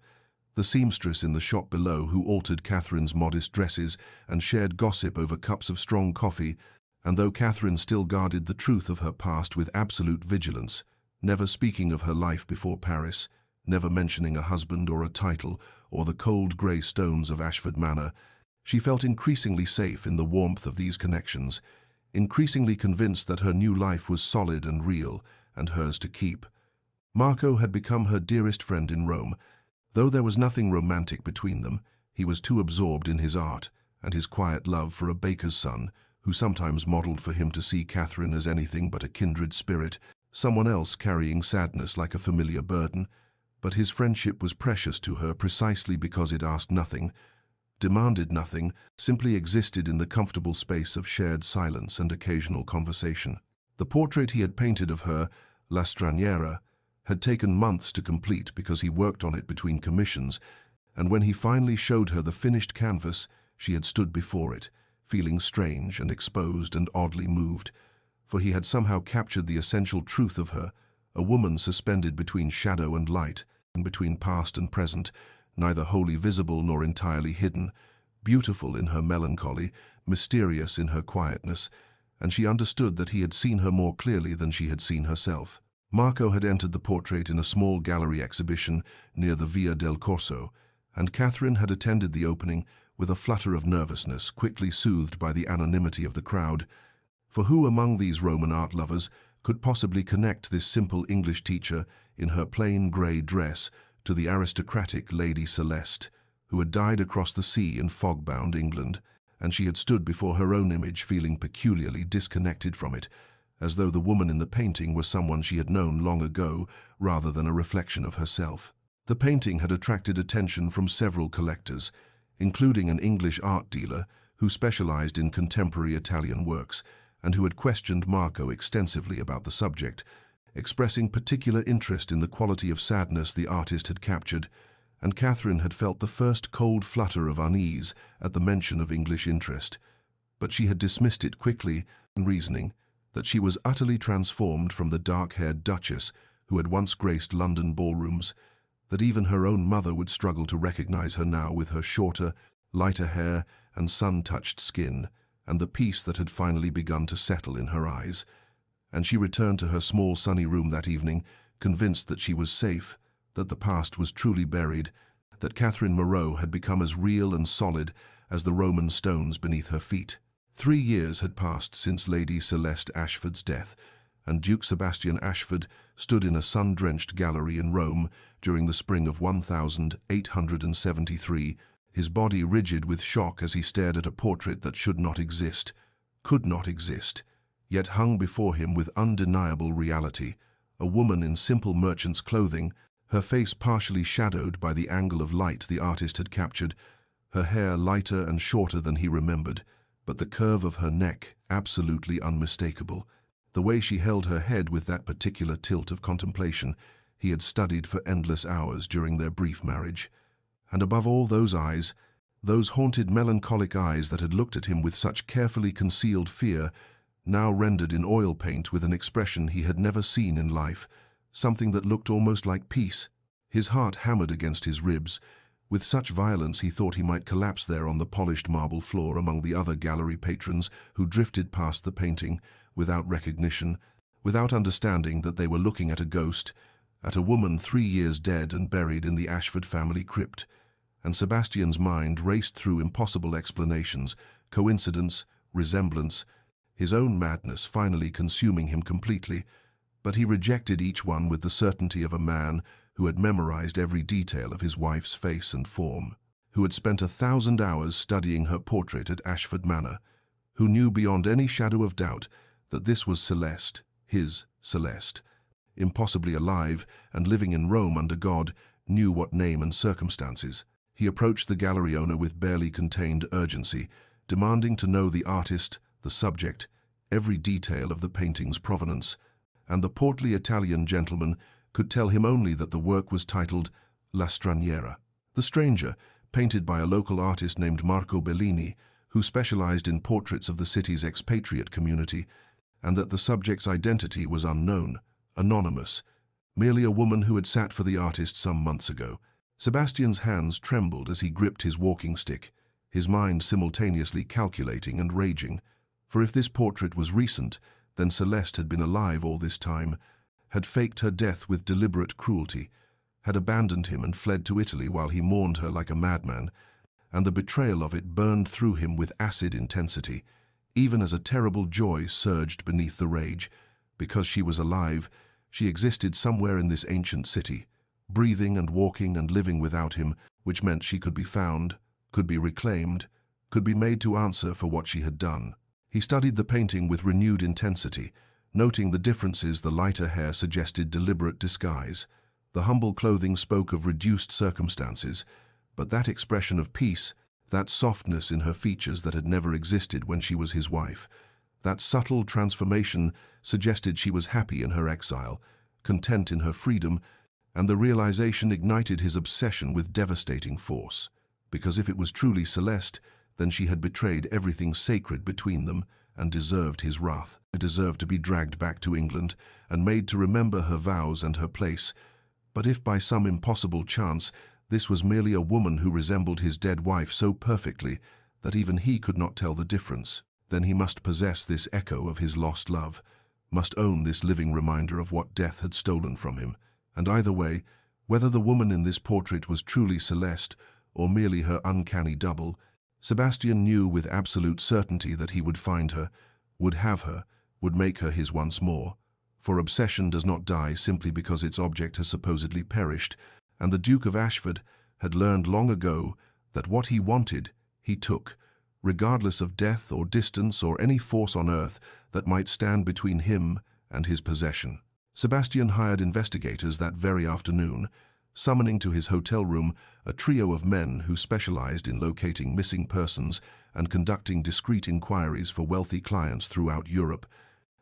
the seamstress in the shop below who altered Catherine's modest dresses and shared gossip over cups of strong coffee, and though Catherine still guarded the truth of her past with absolute vigilance, never speaking of her life before Paris, never mentioning a husband or a title or the cold grey stones of Ashford Manor, she felt increasingly safe in the warmth of these connections, increasingly convinced that her new life was solid and real, and hers to keep. Marco had become her dearest friend in Rome. Though there was nothing romantic between them, he was too absorbed in his art and his quiet love for a baker's son, who sometimes modelled for him to see Catherine as anything but a kindred spirit, someone else carrying sadness like a familiar burden. But his friendship was precious to her precisely because it asked nothing, demanded nothing, simply existed in the comfortable space of shared silence and occasional conversation. The portrait he had painted of her, La Straniera, had taken months to complete because he worked on it between commissions, and when he finally showed her the finished canvas, she had stood before it, feeling strange and exposed and oddly moved, for he had somehow captured the essential truth of her, a woman suspended between shadow and light, and between past and present, neither wholly visible nor entirely hidden, beautiful in her melancholy, mysterious in her quietness, and she understood that he had seen her more clearly than she had seen herself. Marco had entered the portrait in a small gallery exhibition near the Via del Corso, and Catherine had attended the opening with a flutter of nervousness, quickly soothed by the anonymity of the crowd. For who among these Roman art lovers could possibly connect this simple English teacher in her plain grey dress to the aristocratic Lady Celeste, who had died across the sea in fog-bound England, and she had stood before her own image feeling peculiarly disconnected from it, as though the woman in the painting was someone she had known long ago rather than a reflection of herself. The painting had attracted attention from several collectors, including an English art dealer who specialized in contemporary Italian works and who had questioned Marco extensively about the subject, expressing particular interest in the quality of sadness the artist had captured, and Catherine had felt the first cold flutter of unease at the mention of English interest. But she had dismissed it quickly, reasoning that she was utterly transformed from the dark-haired Duchess who had once graced London ballrooms, that even her own mother would struggle to recognize her now with her shorter, lighter hair and sun-touched skin, and the peace that had finally begun to settle in her eyes. And she returned to her small sunny room that evening, convinced that she was safe, that the past was truly buried, that Catherine Moreau had become as real and solid as the Roman stones beneath her feet. 3 years had passed since Lady Celeste Ashford's death, and Duke Sebastian Ashford stood in a sun-drenched gallery in Rome during the spring of 1873, his body rigid with shock as he stared at a portrait that should not exist, could not exist, yet hung before him with undeniable reality, a woman in simple merchant's clothing, her face partially shadowed by the angle of light the artist had captured, her hair lighter and shorter than he remembered, but the curve of her neck absolutely unmistakable. The way she held her head with that particular tilt of contemplation he had studied for endless hours during their brief marriage. And above all, those eyes, those haunted melancholic eyes that had looked at him with such carefully concealed fear, now rendered in oil paint with an expression he had never seen in life, something that looked almost like peace. His heart hammered against his ribs, with such violence he thought he might collapse there on the polished marble floor among the other gallery patrons who drifted past the painting, without recognition, without understanding that they were looking at a ghost, at a woman 3 years dead and buried in the Ashford family crypt. And Sebastian's mind raced through impossible explanations, coincidence, resemblance, his own madness finally consuming him completely, but he rejected each one with the certainty of a man who had memorized every detail of his wife's face and form, who had spent 1,000 hours studying her portrait at Ashford Manor, who knew beyond any shadow of doubt that this was Celeste, his Celeste, impossibly alive and living in Rome under God, knew what name and circumstances. He approached the gallery owner with barely contained urgency, demanding to know the artist, the subject, every detail of the painting's provenance, and the portly Italian gentleman could tell him only that the work was titled La Straniera, the stranger, painted by a local artist named Marco Bellini, who specialized in portraits of the city's expatriate community, and that the subject's identity was unknown, anonymous, merely a woman who had sat for the artist some months ago. Sebastian's hands trembled as he gripped his walking stick, his mind simultaneously calculating and raging. For if this portrait was recent, then Celeste had been alive all this time, had faked her death with deliberate cruelty, had abandoned him and fled to Italy while he mourned her like a madman, and the betrayal of it burned through him with acid intensity, even as a terrible joy surged beneath the rage. Because she was alive, she existed somewhere in this ancient city, breathing and walking and living without him, which meant she could be found, could be reclaimed, could be made to answer for what she had done. He studied the painting with renewed intensity, noting the differences. The lighter hair suggested deliberate disguise. The humble clothing spoke of reduced circumstances, but that expression of peace, that softness in her features that had never existed when she was his wife, that subtle transformation suggested she was happy in her exile, content in her freedom, and the realization ignited his obsession with devastating force. Because if it was truly Celeste, then she had betrayed everything sacred between them and deserved his wrath. She deserved to be dragged back to England and made to remember her vows and her place. But if by some impossible chance this was merely a woman who resembled his dead wife so perfectly that even he could not tell the difference, then he must possess this echo of his lost love, must own this living reminder of what death had stolen from him. And either way, whether the woman in this portrait was truly Celeste or merely her uncanny double, Sebastian knew with absolute certainty that he would find her, would have her, would make her his once more. For obsession does not die simply because its object has supposedly perished, and the Duke of Ashford had learned long ago that what he wanted, he took, regardless of death or distance or any force on earth that might stand between him and his possession. Sebastian hired investigators that very afternoon, summoning to his hotel room a trio of men who specialized in locating missing persons and conducting discreet inquiries for wealthy clients throughout Europe,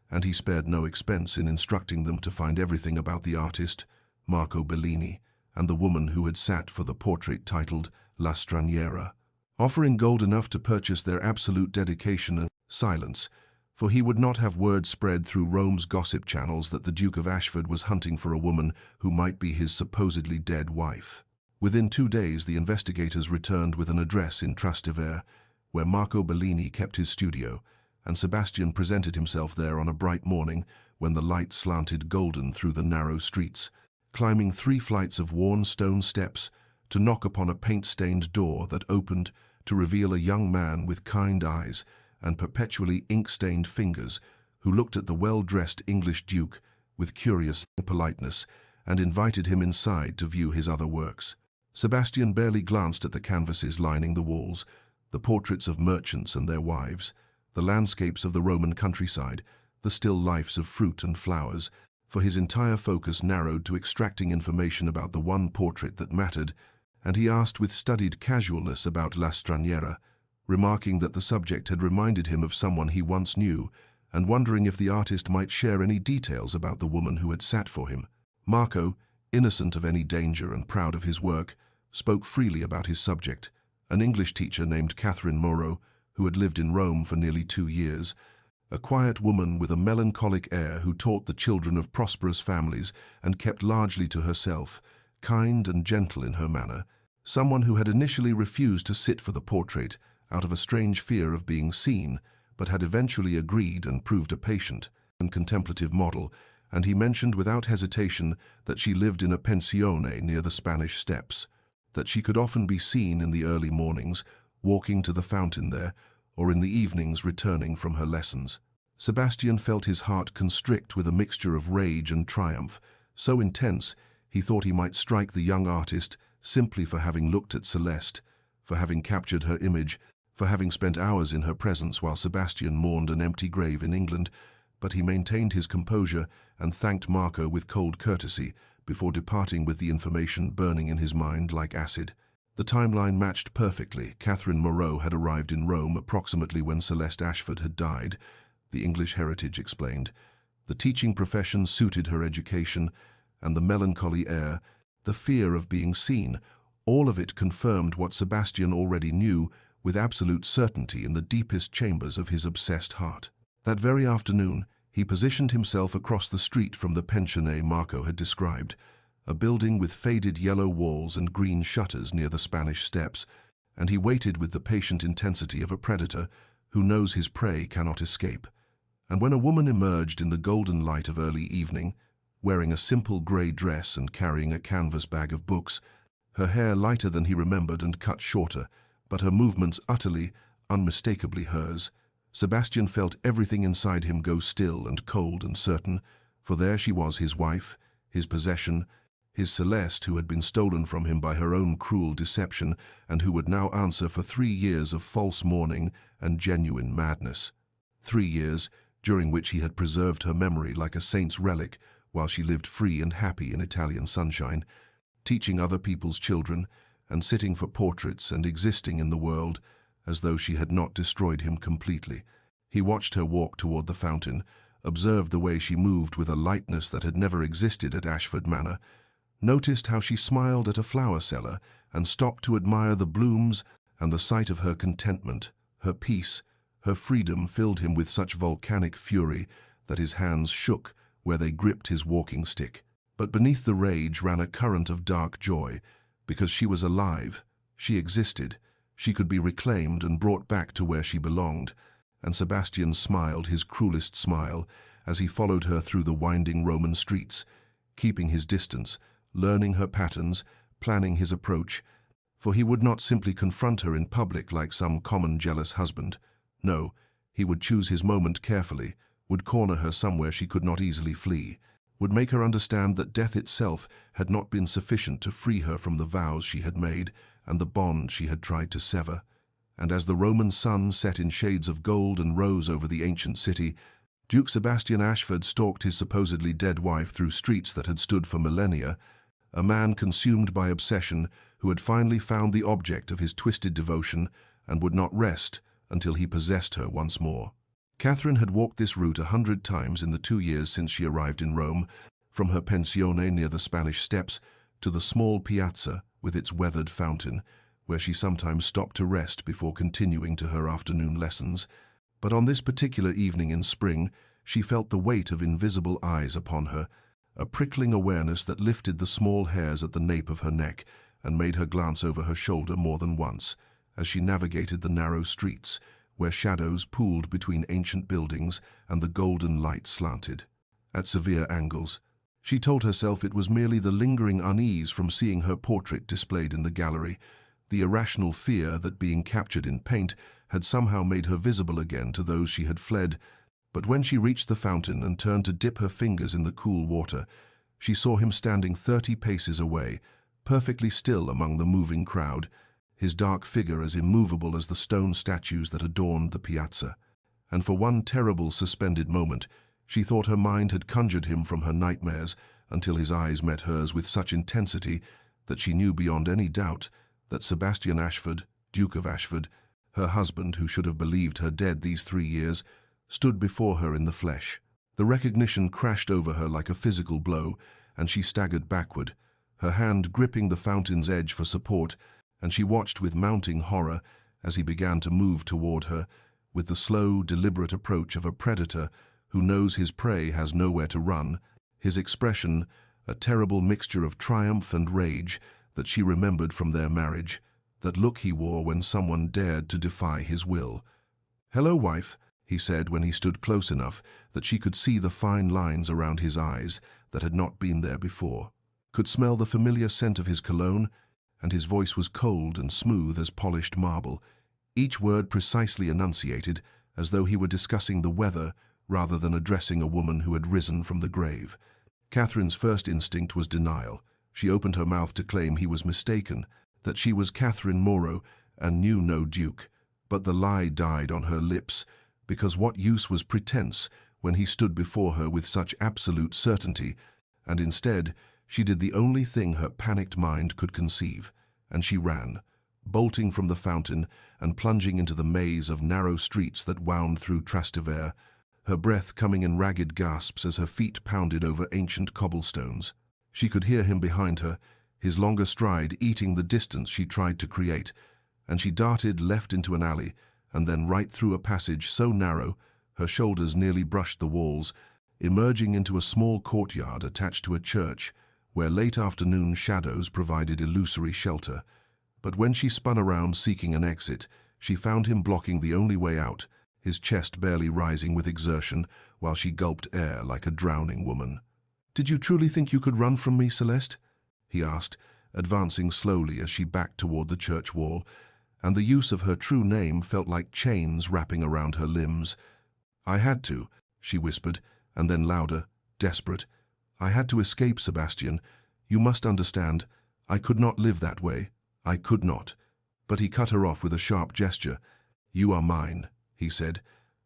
and he spared no expense in instructing them to find everything about the artist, Marco Bellini, and the woman who had sat for the portrait titled La Straniera. Offering gold enough to purchase their absolute dedication and silence, for he would not have word spread through Rome's gossip channels that the Duke of Ashford was hunting for a woman who might be his supposedly dead wife. Within 2 days, the investigators returned with an address in Trastevere, where Marco Bellini kept his studio, and Sebastian presented himself there on a bright morning when the light slanted golden through the narrow streets, climbing 3 flights of worn stone steps to knock upon a paint-stained door that opened to reveal a young man with kind eyes and perpetually ink-stained fingers who looked at the well-dressed English duke with curious politeness and invited him inside to view his other works. Sebastian barely glanced at the canvases lining the walls, the portraits of merchants and their wives, the landscapes of the Roman countryside, the still lifes of fruit and flowers, for his entire focus narrowed to extracting information about the one portrait that mattered, and he asked with studied casualness about La Straniera, remarking that the subject had reminded him of someone he once knew, and wondering if the artist might share any details about the woman who had sat for him. Marco, innocent of any danger and proud of his work, spoke freely about his subject, an English teacher named Catherine Moreau, who had lived in Rome for nearly 2 years, a quiet woman with a melancholic air who taught the children of prosperous families and kept largely to herself, kind and gentle in her manner, someone who had initially refused to sit for the portrait out of a strange fear of being seen, but had eventually agreed and proved a patient and contemplative model, and he mentioned without hesitation that she lived in a pensione near the Spanish Steps, that she could often be seen in the early mornings, walking to the fountain there, or in the evenings returning from her lessons. Sebastian felt his heart constrict with a mixture of rage and triumph, so intense he thought he might strike the young artist simply for having looked at Celeste, for having captured her image, for having spent hours in her presence while Sebastian mourned an empty grave in England, but he maintained his composure and thanked Marco with cold courtesy before departing with the information burning in his mind like acid. The timeline matched perfectly. Catherine Moreau had arrived in Rome approximately when Celeste Ashford had died, the English heritage explained. The teaching profession suited her education, and the melancholy air, the fear of being seen, all of it confirmed what Sebastian already knew with absolute certainty in the deepest chambers of his obsessed heart. That very afternoon, he positioned himself across the street from the pensionnat Marco had described, a building with faded yellow walls and green shutters near the Spanish Steps, and he waited with the patient intensity of a predator who knows his prey cannot escape. And when a woman emerged in the golden light of early evening, wearing a simple grey dress and carrying a canvas bag of books, her hair lighter than he remembered and cut shorter, but her movements utterly, unmistakably hers, Sebastian felt everything inside him go still and cold and certain, for there she was, his wife, his possession, his Celeste who had been stolen from him by her own cruel deception and who would now answer for 3 years of false mourning and genuine madness. 3 years during which he had preserved her memory like a saint's relic while she lived free and happy in Italian sunshine, teaching other people's children and sitting for portraits and existing in the world as though she had not destroyed him completely. He watched her walk toward the fountain, observed the way she moved with a lightness that had never existed at Ashford Manor, noticed how she smiled at a flower seller and stopped to admire the blooms, and the sight of her contentment, her peace, her freedom filled him with such volcanic fury that his hands shook where they gripped his walking stick. But beneath the rage ran a current of dark joy, because she was alive, she existed, she could be reclaimed and brought back to where she belonged, and Sebastian smiled his cruelest smile as he followed her through the winding Roman streets, keeping his distance, learning her patterns, planning his approach, for he would not simply confront her in public like some common jealous husband. No, he would choose his moment carefully, would corner her somewhere she could not easily flee, would make her understand that death itself had not been sufficient to free her from the vows she had made and the bond she had tried to sever. And as the Roman sun set in shades of gold and rose over the ancient city, Duke Sebastian Ashford stalked his supposedly dead wife through streets that had stood for millennia, a man consumed by obsession who had finally found the object of his twisted devotion and would not rest until he possessed her once more. Catherine had walked this route 100 times in the 2 years since she arrived in Rome, from her pensione near the Spanish Steps to the small piazza with its weathered fountain, where she sometimes stopped to rest before continuing to her afternoon lessons. But on this particular evening in spring, she felt the weight of invisible eyes upon her, a prickling awareness that lifted the small hairs at the nape of her neck and made her glance over her shoulder more than once, as she navigated the narrow streets, where shadows pooled between ancient buildings and the golden light slanted at severe angles. She told herself it was merely the lingering unease from seeing her portrait displayed in the gallery, the irrational fear that being captured in paint had somehow made her visible again to those she had fled. But when she reached the fountain and turned to dip her fingers in the cool water, she saw him standing 30 paces away, perfectly still among the moving crowd, his dark figure as immovable as the stone statues that adorned the piazza. And for one terrible suspended moment, she thought her mind had conjured him from her nightmares, until his eyes met hers with such intensity that she knew beyond any doubt that Sebastian Ashford, Duke of Ashford, her husband who should have believed her dead these 3 years, stood before her in the flesh. The recognition crashed over her like a physical blow, and she staggered backward, her hand gripping the fountain's edge for support, and she watched with mounting horror as he began to move toward her, with the slow, deliberate approach of a predator who knows his prey has nowhere to run, his expression a terrible mixture of triumph and rage that she remembered from their marriage, that look he wore when someone dared to defy his will. "Hello, wife," he said when he stood close enough that she could see the fine lines around his eyes that had not been there before, could smell the familiar scent of his cologne, and his voice was cold and smooth as polished marble, each word precisely enunciated as though he were discussing the weather rather than addressing a woman who had risen from the grave. Catherine's first instinct was denial. She opened her mouth to claim he was mistaken, that she was Catherine Moreau and knew no duke, but the lie died on her lips, because what use was pretense when he stood before her with such absolute certainty, and instead she did the only thing her panicked mind could conceive, and she ran, bolting from the fountain and plunging into the maze of narrow streets that wound through Trastevere, her breath coming in ragged gasps as her feet pounded over ancient cobblestones. She could hear him behind her, his longer stride eating the distance she tried to create, and she darted left into an alley and then right through a passage so narrow her shoulders nearly brushed the walls, emerging into a small courtyard attached to a church where late afternoon shadows provided illusory shelter. But when she spun around seeking an exit, she found him blocking the only way out, his chest barely rising with exertion while she gulped air like a drowning woman. "Did you truly think you could run from me, Celeste?" he asked, advancing slowly as she backed toward the church wall, and the use of her true name felt like chains wrapping around her limbs. "I had to," she whispered, and then louder, desperate. "I had to escape, Sebastian. You must understand. I could not live that way. I could not." But he cut her off with a sharp gesture. "You are mine," he said,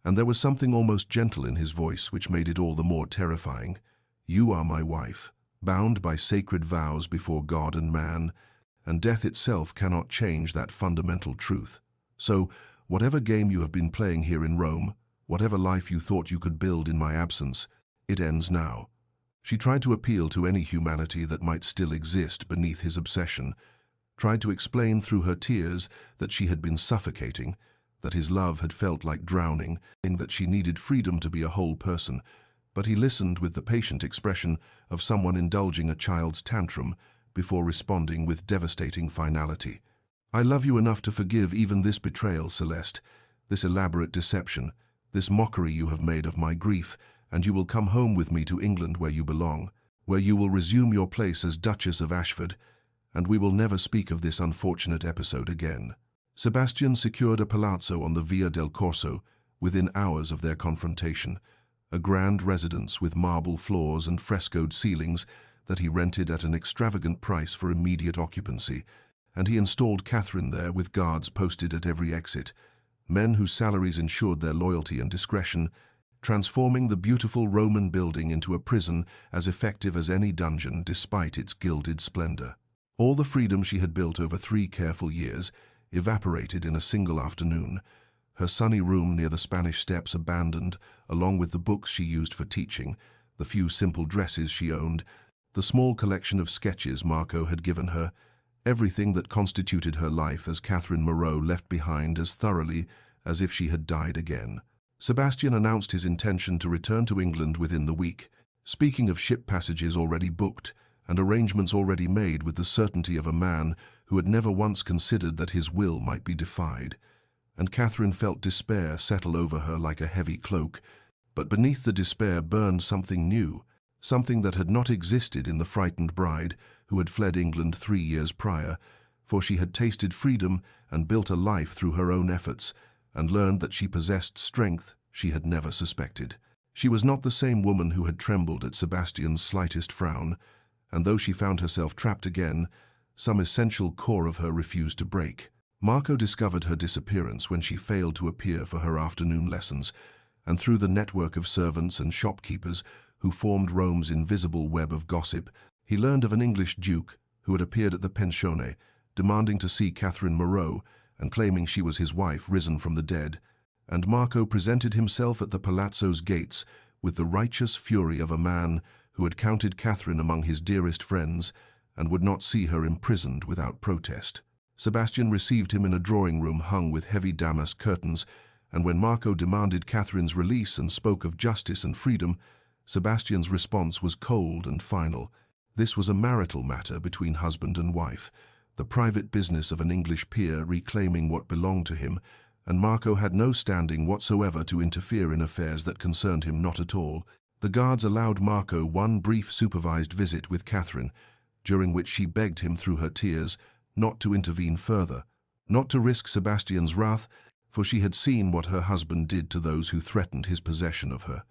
and there was something almost gentle in his voice which made it all the more terrifying. "You are my wife, bound by sacred vows before God and man, and death itself cannot change that fundamental truth. So, whatever game you have been playing here in Rome, whatever life you thought you could build in my absence, it ends now." She tried to appeal to any humanity that might still exist beneath his obsession, tried to explain through her tears that she had been suffocating, that his love had felt like drowning, and that she needed freedom to be a whole person, but he listened with the patient expression of someone indulging a child's tantrum before responding with devastating finality. "I love you enough to forgive even this betrayal, Celeste, this elaborate deception, this mockery you have made of my grief, and you will come home with me to England where you belong, where you will resume your place as Duchess of Ashford, and we will never speak of this unfortunate episode again." Sebastian secured a palazzo on the Via del Corso within hours of their confrontation, a grand residence with marble floors and frescoed ceilings that he rented at an extravagant price for immediate occupancy, and he installed Catherine there with guards posted at every exit, men whose salaries ensured their loyalty and discretion, transforming the beautiful Roman building into a prison as effective as any dungeon despite its gilded splendor. All the freedom she had built over 3 careful years evaporated in a single afternoon, her sunny room near the Spanish Steps abandoned, along with the books she used for teaching, the few simple dresses she owned, the small collection of sketches Marco had given her, everything that constituted her life as Catherine Moreau left behind as thoroughly as if she had died again. Sebastian announced his intention to return to England within the week, speaking of ship passages already booked and arrangements already made with the certainty of a man who had never once considered that his will might be defied. And Catherine felt despair settle over her like a heavy cloak, but beneath the despair burned something new, something that had not existed in the frightened bride who had fled England 3 years prior, for she had tasted freedom and built a life through her own efforts, and learned that she possessed strength she had never suspected. She was not the same woman who had trembled at Sebastian's slightest frown, and though she found herself trapped again, some essential core of her refused to break. Marco discovered her disappearance when she failed to appear for her afternoon lessons, and through the network of servants and shopkeepers who formed Rome's invisible web of gossip, he learned of an English duke who had appeared at the pensione, demanding to see Catherine Moreau and claiming she was his wife risen from the dead, and Marco presented himself at the palazzo's gates with the righteous fury of a man who had counted Catherine among his dearest friends and would not see her imprisoned without protest. Sebastian received him in a drawing-room hung with heavy damask curtains, and when Marco demanded Catherine's release and spoke of justice and freedom, Sebastian's response was cold and final. This was a marital matter between husband and wife, the private business of an English peer reclaiming what belonged to him, and Marco had no standing whatsoever to interfere in affairs that concerned him not at all. The guards allowed Marco one brief supervised visit with Catherine, during which she begged him through her tears not to intervene further, not to risk Sebastian's wrath, for she had seen what her husband did to those who threatened his possession of her.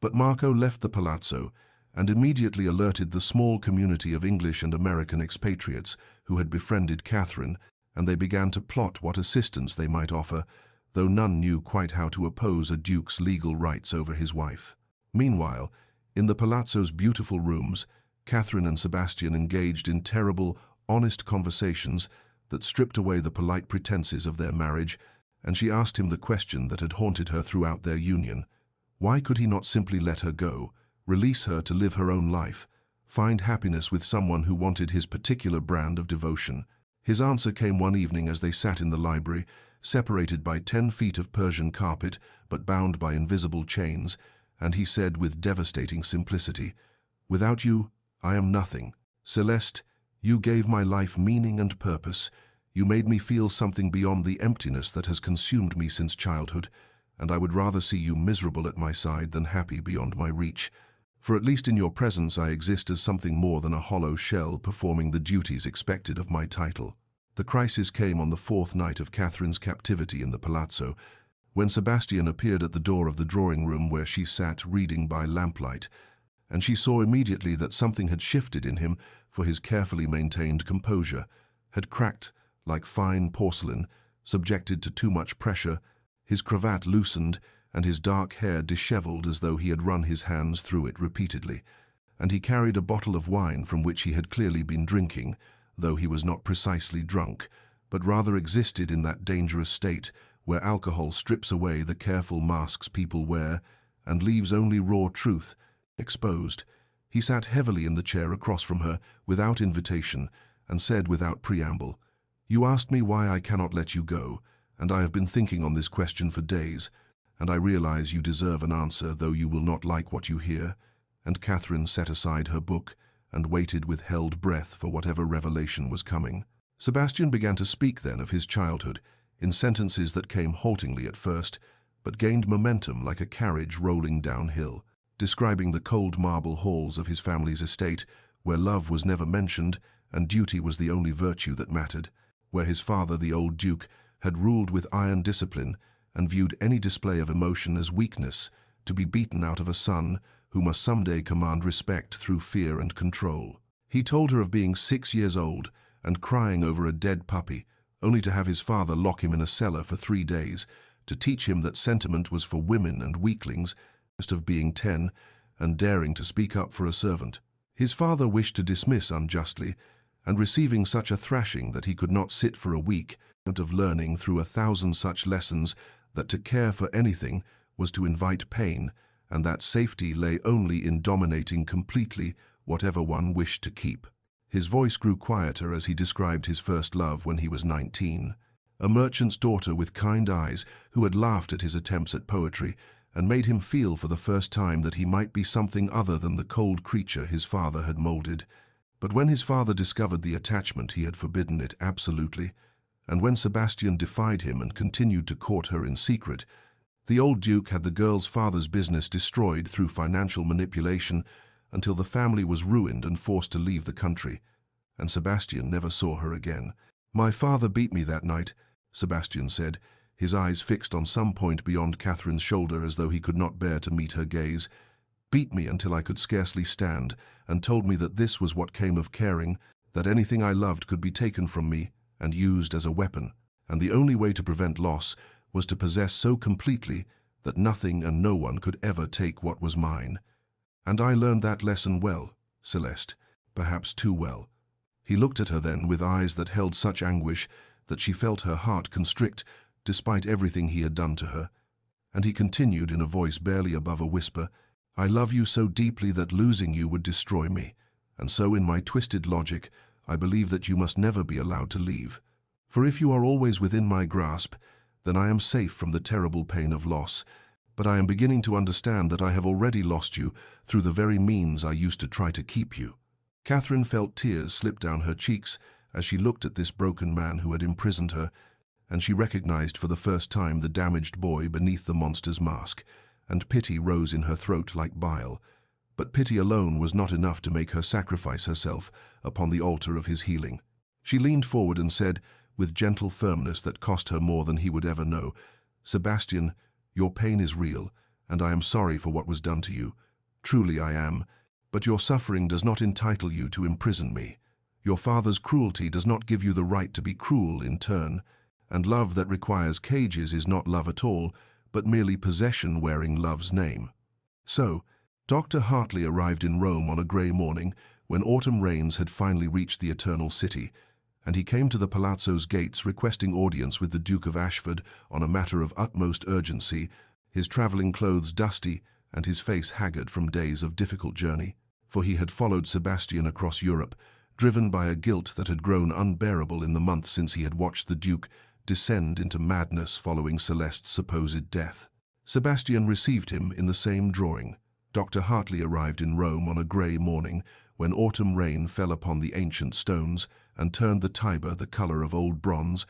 But Marco left the palazzo and immediately alerted the small community of English and American expatriates who had befriended Catherine, and they began to plot what assistance they might offer, though none knew quite how to oppose a duke's legal rights over his wife. Meanwhile, in the palazzo's beautiful rooms, Catherine and Sebastian engaged in terrible, honest conversations that stripped away the polite pretenses of their marriage, and she asked him the question that had haunted her throughout their union. Why could he not simply let her go, release her to live her own life, find happiness with someone who wanted his particular brand of devotion? His answer came one evening as they sat in the library, separated by 10 feet of Persian carpet but bound by invisible chains, and he said with devastating simplicity, "Without you, I am nothing. Celeste, you gave my life meaning and purpose. You made me feel something beyond the emptiness that has consumed me since childhood, and I would rather see you miserable at my side than happy beyond my reach. For at least in your presence I exist as something more than a hollow shell performing the duties expected of my title." The crisis came on the 4th night of Catherine's captivity in the palazzo, when Sebastian appeared at the door of the drawing-room where she sat reading by lamplight, and she saw immediately that something had shifted in him, for his carefully maintained composure had cracked like fine porcelain, subjected to too much pressure, his cravat loosened, and his dark hair disheveled as though he had run his hands through it repeatedly, and he carried a bottle of wine from which he had clearly been drinking, though he was not precisely drunk, but rather existed in that dangerous state where alcohol strips away the careful masks people wear and leaves only raw truth exposed. He sat heavily in the chair across from her, without invitation, and said without preamble, "You asked me why I cannot let you go, and I have been thinking on this question for days, and I realize you deserve an answer, though you will not like what you hear." And Catherine set aside her book and waited with held breath for whatever revelation was coming. Sebastian began to speak then of his childhood, in sentences that came haltingly at first, but gained momentum like a carriage rolling downhill, describing the cold marble halls of his family's estate, where love was never mentioned and duty was the only virtue that mattered, where his father, the old duke, had ruled with iron discipline and viewed any display of emotion as weakness, to be beaten out of a son who must someday command respect through fear and control. He told her of being 6 years old and crying over a dead puppy, only to have his father lock him in a cellar for 3 days, to teach him that sentiment was for women and weaklings, instead of being 10 and daring to speak up for a servant. His father wished to dismiss unjustly, and receiving such a thrashing that he could not sit for a week, of learning through 1,000 such lessons that to care for anything was to invite pain, and that safety lay only in dominating completely whatever one wished to keep. His voice grew quieter as he described his first love when he was 19. A merchant's daughter with kind eyes who had laughed at his attempts at poetry and made him feel for the first time that he might be something other than the cold creature his father had molded. But when his father discovered the attachment, he had forbidden it absolutely, and when Sebastian defied him and continued to court her in secret, the old duke had the girl's father's business destroyed through financial manipulation until the family was ruined and forced to leave the country, and Sebastian never saw her again. "My father beat me that night," Sebastian said, his eyes fixed on some point beyond Catherine's shoulder as though he could not bear to meet her gaze. "Beat me until I could scarcely stand, and told me that this was what came of caring, that anything I loved could be taken from me and used as a weapon, and the only way to prevent loss was to possess so completely that nothing and no one could ever take what was mine. And I learned that lesson well, Celeste, perhaps too well." He looked at her then with eyes that held such anguish that she felt her heart constrict despite everything he had done to her, and he continued in a voice barely above a whisper, "I love you so deeply that losing you would destroy me, and so in my twisted logic I believe that you must never be allowed to leave. For if you are always within my grasp, then I am safe from the terrible pain of loss, but I am beginning to understand that I have already lost you through the very means I used to try to keep you." Catherine felt tears slip down her cheeks as she looked at this broken man who had imprisoned her, and she recognized for the first time the damaged boy beneath the monster's mask, and pity rose in her throat like bile. But pity alone was not enough to make her sacrifice herself upon the altar of his healing. She leaned forward and said, with gentle firmness that cost her more than he would ever know, "Sebastian, your pain is real, and I am sorry for what was done to you. Truly I am, but your suffering does not entitle you to imprison me. Your father's cruelty does not give you the right to be cruel in turn, and love that requires cages is not love at all, but merely possession wearing love's name." So, Dr. Hartley arrived in Rome on a grey morning when autumn rains had finally reached the Eternal City, and he came to the palazzo's gates requesting audience with the Duke of Ashford on a matter of utmost urgency, his travelling clothes dusty and his face haggard from days of difficult journey, for he had followed Sebastian across Europe, driven by a guilt that had grown unbearable in the months since he had watched the Duke descend into madness following Celeste's supposed death. Sebastian received him in the same drawing. Dr. Hartley arrived in Rome on a grey morning when autumn rain fell upon the ancient stones and turned the Tiber the colour of old bronze,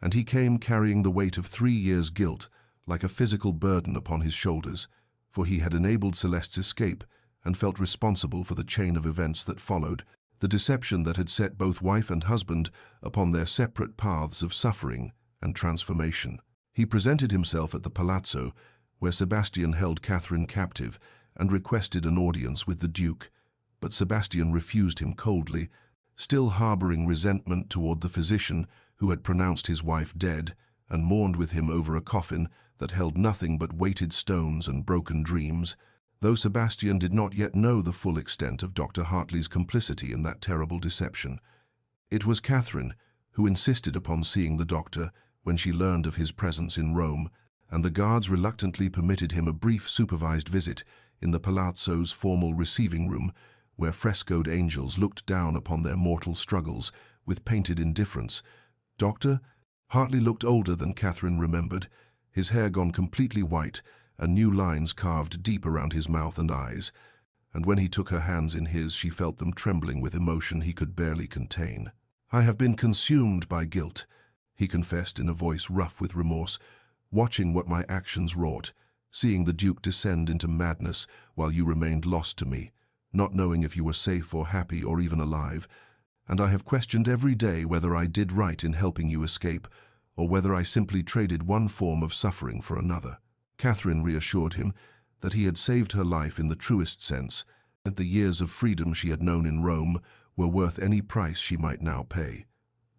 and he came carrying the weight of 3 years' guilt like a physical burden upon his shoulders, for he had enabled Celeste's escape and felt responsible for the chain of events that followed, the deception that had set both wife and husband upon their separate paths of suffering and transformation. He presented himself at the palazzo, where Sebastian held Catherine captive, and requested an audience with the Duke, but Sebastian refused him coldly, still harbouring resentment toward the physician who had pronounced his wife dead and mourned with him over a coffin that held nothing but weighted stones and broken dreams, though Sebastian did not yet know the full extent of Dr. Hartley's complicity in that terrible deception. It was Catherine who insisted upon seeing the doctor when she learned of his presence in Rome, and the guards reluctantly permitted him a brief supervised visit in the palazzo's formal receiving room, where frescoed angels looked down upon their mortal struggles with painted indifference. Dr. Hartley looked older than Catherine remembered, his hair gone completely white and new lines carved deep around his mouth and eyes, and when he took her hands in his she felt them trembling with emotion he could barely contain. "I have been consumed by guilt," he confessed in a voice rough with remorse, "watching what my actions wrought, seeing the Duke descend into madness while you remained lost to me, not knowing if you were safe or happy or even alive, and I have questioned every day whether I did right in helping you escape, or whether I simply traded one form of suffering for another." Catherine reassured him that he had saved her life in the truest sense, and the years of freedom she had known in Rome were worth any price she might now pay.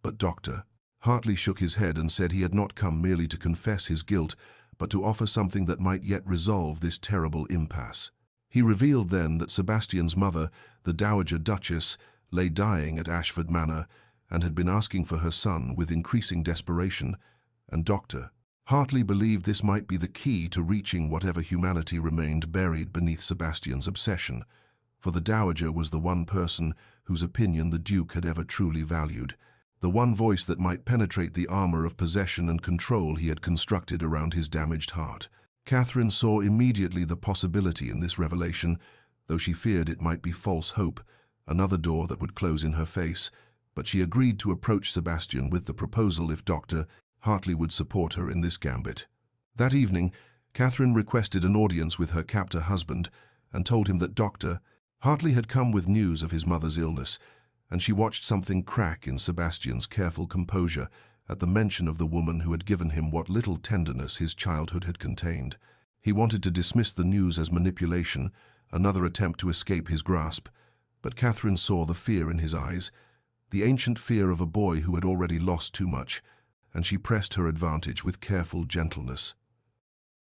But Dr. Hartley shook his head and said he had not come merely to confess his guilt, but to offer something that might yet resolve this terrible impasse. He revealed then that Sebastian's mother, the Dowager Duchess, lay dying at Ashford Manor and had been asking for her son with increasing desperation, and Dr. Hartley believed this might be the key to reaching whatever humanity remained buried beneath Sebastian's obsession, for the Dowager was the one person whose opinion the Duke had ever truly valued, the one voice that might penetrate the armor of possession and control he had constructed around his damaged heart. Catherine saw immediately the possibility in this revelation, though she feared it might be false hope, another door that would close in her face, but she agreed to approach Sebastian with the proposal if Dr. Hartley would support her in this gambit. That evening, Catherine requested an audience with her captor husband and told him that Dr. Hartley had come with news of his mother's illness, and she watched something crack in Sebastian's careful composure at the mention of the woman who had given him what little tenderness his childhood had contained. He wanted to dismiss the news as manipulation, another attempt to escape his grasp, but Catherine saw the fear in his eyes, the ancient fear of a boy who had already lost too much, and she pressed her advantage with careful gentleness.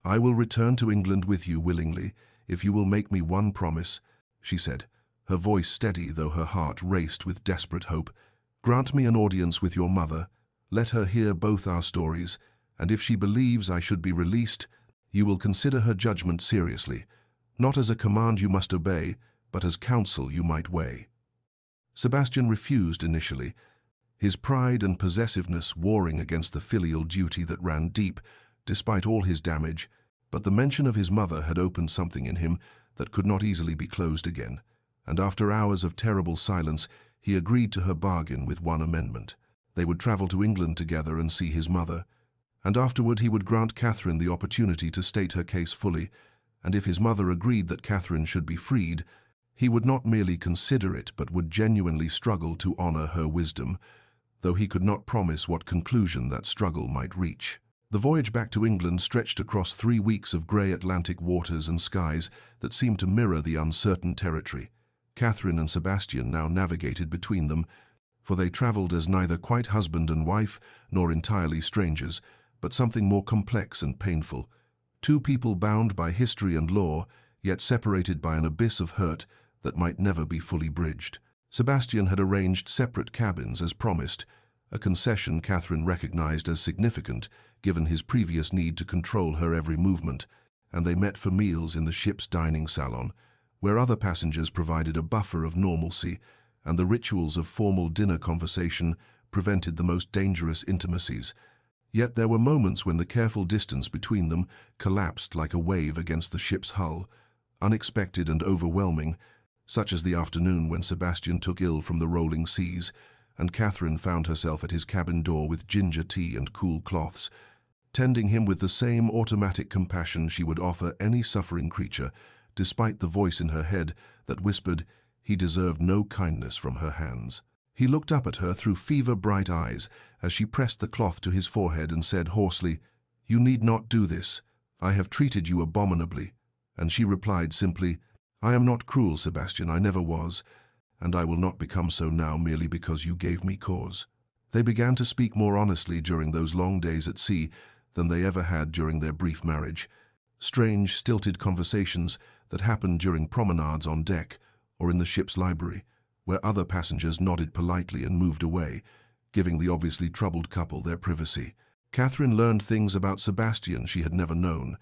"I will return to England with you willingly, if you will make me one promise," she said, her voice steady though her heart raced with desperate hope. "Grant me an audience with your mother. Let her hear both our stories, and if she believes I should be released, you will consider her judgment seriously, not as a command you must obey, but as counsel you might weigh." Sebastian refused initially, his pride and possessiveness warring against the filial duty that ran deep, despite all his damage, but the mention of his mother had opened something in him that could not easily be closed again, and after hours of terrible silence, he agreed to her bargain with one amendment. They would travel to England together and see his mother, and afterward he would grant Catherine the opportunity to state her case fully, and if his mother agreed that Catherine should be freed, he would not merely consider it but would genuinely struggle to honor her wisdom, though he could not promise what conclusion that struggle might reach. The voyage back to England stretched across 3 weeks of grey Atlantic waters and skies that seemed to mirror the uncertain territory. Catherine and Sebastian now navigated between them, for they travelled as neither quite husband and wife nor entirely strangers, but something more complex and painful. Two people bound by history and law, yet separated by an abyss of hurt that might never be fully bridged. Sebastian had arranged separate cabins as promised, a concession Catherine recognized as significant given his previous need to control her every movement, and they met for meals in the ship's dining salon, where other passengers provided a buffer of normalcy, and the rituals of formal dinner conversation prevented the most dangerous intimacies. Yet there were moments when the careful distance between them collapsed like a wave against the ship's hull, unexpected and overwhelming, such as the afternoon when Sebastian took ill from the rolling seas, and Catherine found herself at his cabin door with ginger tea and cool cloths, tending him with the same automatic compassion she would offer any suffering creature, despite the voice in her head that whispered he deserved no kindness from her hands. He looked up at her through fever-bright eyes as she pressed the cloth to his forehead and said hoarsely, "You need not do this. I have treated you abominably." And she replied simply, "I am not cruel, Sebastian, I never was, and I will not become so now merely because you gave me cause." They began to speak more honestly during those long days at sea than they ever had during their brief marriage. Strange, stilted conversations that happened during promenades on deck or in the ship's library, where other passengers nodded politely and moved away, giving the obviously troubled couple their privacy. Catherine learned things about Sebastian she had never known,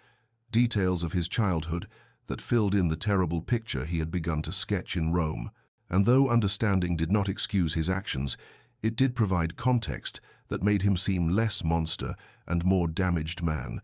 details of his childhood that filled in the terrible picture he had begun to sketch in Rome, and though understanding did not excuse his actions, it did provide context that made him seem less monster and more damaged man,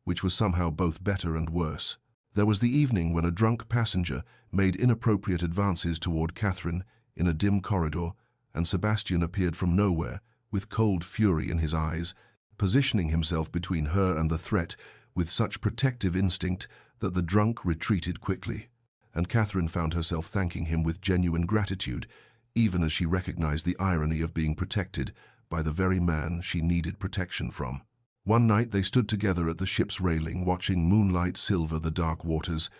which was somehow both better and worse. There was the evening when a drunk passenger made inappropriate advances toward Catherine in a dim corridor, and Sebastian appeared from nowhere, with cold fury in his eyes, positioning himself between her and the threat with such protective instinct that the drunk retreated quickly, and Catherine found herself thanking him with genuine gratitude, even as she recognized the irony of being protected by the very man she needed protection from. One night they stood together at the ship's railing, watching moonlight silver the dark waters,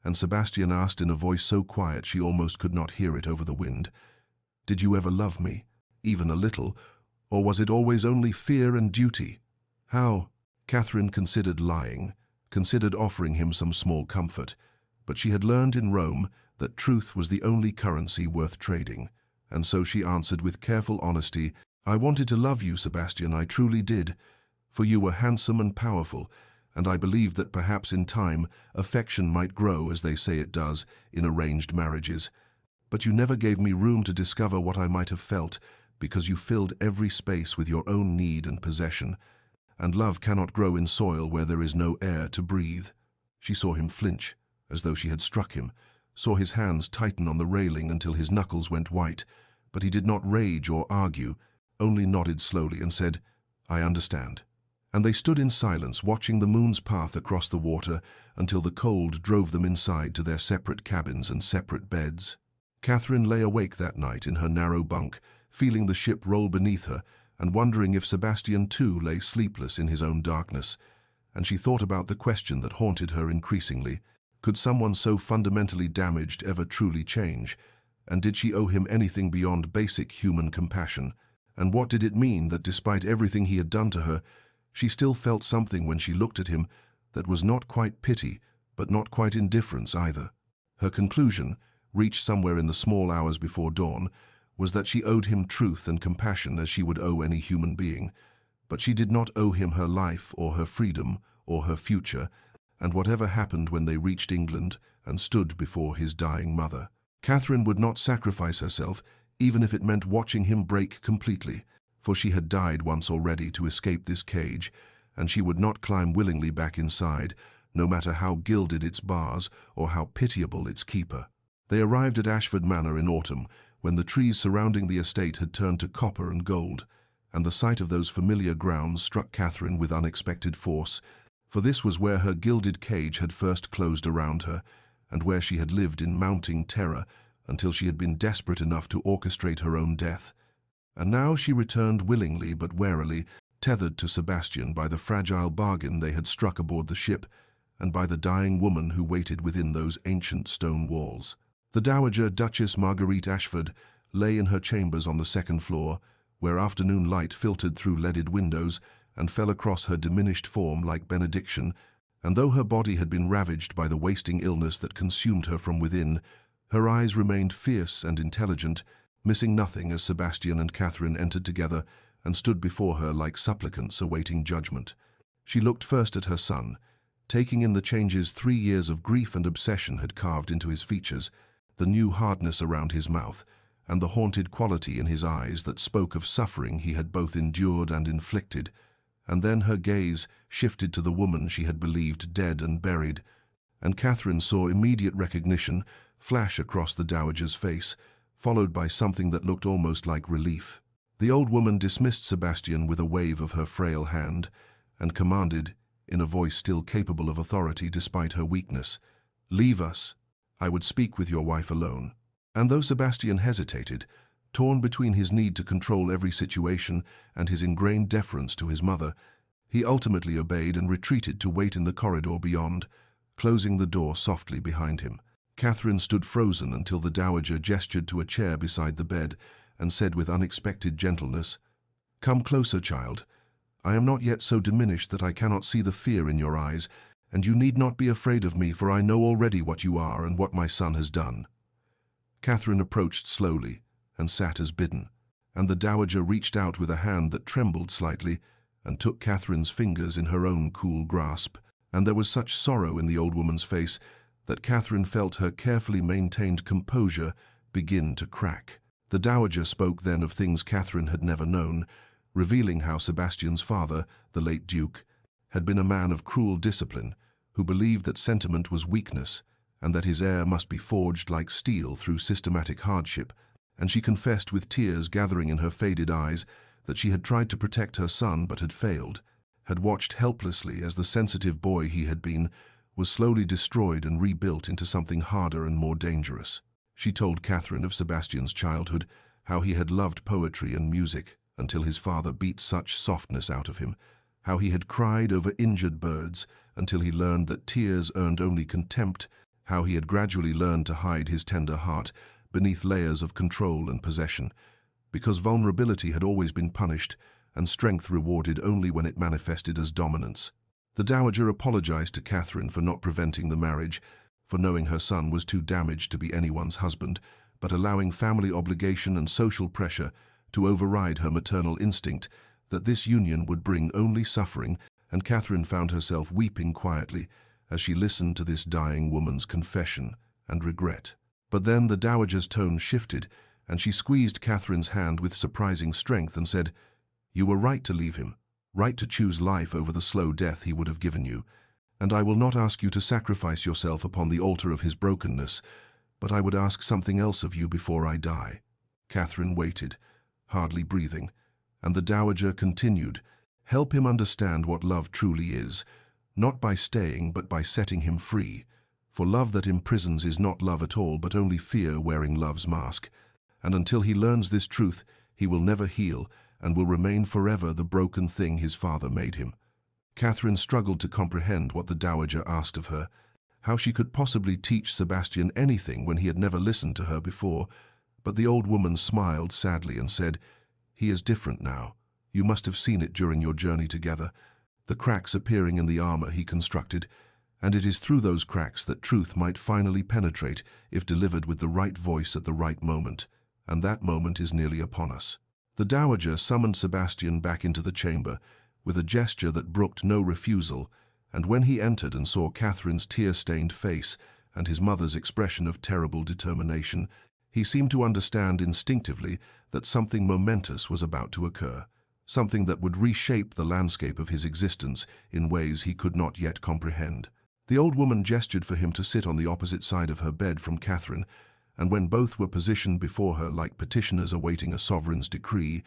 and Sebastian asked in a voice so quiet she almost could not hear it over the wind, "Did you ever love me, even a little, or was it always only fear and duty?" "How?" Catherine considered lying, considered offering him some small comfort, but she had learned in Rome that truth was the only currency worth trading, and so she answered with careful honesty, "I wanted to love you, Sebastian, I truly did, for you were handsome and powerful, and I believed that perhaps in time affection might grow as they say it does in arranged marriages. But you never gave me room to discover what I might have felt, because you filled every space with your own need and possession, and love cannot grow in soil where there is no air to breathe." She saw him flinch, as though she had struck him, saw his hands tighten on the railing until his knuckles went white, but he did not rage or argue, only nodded slowly and said, "I understand." And they stood in silence, watching the moon's path across the water until the cold drove them inside to their separate cabins and separate beds. Catherine lay awake that night in her narrow bunk, feeling the ship roll beneath her and wondering if Sebastian too lay sleepless in his own darkness. And she thought about the question that haunted her increasingly. Could someone so fundamentally damaged ever truly change? And did she owe him anything beyond basic human compassion? And what did it mean that despite everything he had done to her, she still felt something when she looked at him that was not quite pity, but not quite indifference either? Her conclusion, reached somewhere in the small hours before dawn, was that she owed him truth and compassion as she would owe any human being. But she did not owe him her life or her freedom or her future, and whatever happened when they reached England and stood before his dying mother, Catherine would not sacrifice herself, even if it meant watching him break completely, for she had died once already to escape this cage, and she would not climb willingly back inside, no matter how gilded its bars or how pitiable its keeper. They arrived at Ashford Manor in autumn, when the trees surrounding the estate had turned to copper and gold, and the sight of those familiar grounds struck Catherine with unexpected force, for this was where her gilded cage had first closed around her, and where she had lived in mounting terror until she had been desperate enough to orchestrate her own death. And now she returned willingly but warily, tethered to Sebastian by the fragile bargain they had struck aboard the ship, and by the dying woman who waited within those ancient stone walls. The Dowager Duchess Marguerite Ashford lay in her chambers on the second floor, where afternoon light filtered through leaded windows and fell across her diminished form like benediction, and though her body had been ravaged by the wasting illness that consumed her from within, her eyes remained fierce and intelligent, missing nothing as Sebastian and Catherine entered together and stood before her like supplicants awaiting judgment. She looked first at her son, taking in the changes 3 years of grief and obsession had carved into his features, the new hardness around his mouth, and the haunted quality in his eyes that spoke of suffering he had both endured and inflicted. And then her gaze shifted to the woman she had believed dead and buried, and Catherine saw immediate recognition flash across the dowager's face, followed by something that looked almost like relief. The old woman dismissed Sebastian with a wave of her frail hand, and commanded, in a voice still capable of authority despite her weakness, "Leave us. I would speak with your wife alone." And though Sebastian hesitated, torn between his need to control every situation and his ingrained deference to his mother, he ultimately obeyed and retreated to wait in the corridor beyond, closing the door softly behind him. Catherine stood frozen until the dowager gestured to a chair beside the bed and said with unexpected gentleness, "Come closer, child. I am not yet so diminished that I cannot see the fear in your eyes, and you need not be afraid of me, for I know already what you are and what my son has done." Catherine approached slowly and sat as bidden, and the dowager reached out with a hand that trembled slightly and took Catherine's fingers in her own cool grasp, and there was such sorrow in the old woman's face that Catherine felt her carefully maintained composure begin to crack. The dowager spoke then of things Catherine had never known, revealing how Sebastian's father, the late Duke, had been a man of cruel discipline, who believed that sentiment was weakness, and that his heir must be forged like steel through systematic hardship, and she confessed with tears gathering in her faded eyes that she had tried to protect her son but had failed, had watched helplessly as the sensitive boy he had been was slowly destroyed and rebuilt into something harder and more dangerous. She told Catherine of Sebastian's childhood, how he had loved poetry and music until his father beat such softness out of him, how he had cried over injured birds until he learned that tears earned only contempt, how he had gradually learned to hide his tender heart beneath layers of control and possession, because vulnerability had always been punished and strength rewarded only when it manifested as dominance. The dowager apologized to Catherine for not preventing the marriage, for knowing her son was too damaged to be anyone's husband, but allowing family obligation and social pressure to override her maternal instinct that this union would bring only suffering, and Catherine found herself weeping quietly as she listened to this dying woman's confession and regret. But then the dowager's tone shifted, and she squeezed Catherine's hand with surprising strength and said, "You were right to leave him, right to choose life over the slow death he would have given you. And I will not ask you to sacrifice yourself upon the altar of his brokenness, but I would ask something else of you before I die." Catherine waited, hardly breathing, and the dowager continued, "Help him understand what love truly is, not by staying but by setting him free. For love that imprisons is not love at all, but only fear wearing love's mask. And until he learns this truth, he will never heal and will remain forever the broken thing his father made him." Catherine struggled to comprehend what the dowager asked of her, how she could possibly teach Sebastian anything when he had never listened to her before, but the old woman smiled sadly and said, "He is different now. You must have seen it during your journey together, the cracks appearing in the armor he constructed, and it is through those cracks that truth might finally penetrate if delivered with the right voice at the right moment, and that moment is nearly upon us." The dowager summoned Sebastian back into the chamber, with a gesture that brooked no refusal, and when he entered and saw Catherine's tear-stained face and his mother's expression of terrible determination, he seemed to understand instinctively that something momentous was about to occur, something that would reshape the landscape of his existence in ways he could not yet comprehend. The old woman gestured for him to sit on the opposite side of her bed from Catherine, and when both were positioned before her like petitioners awaiting a sovereign's decree,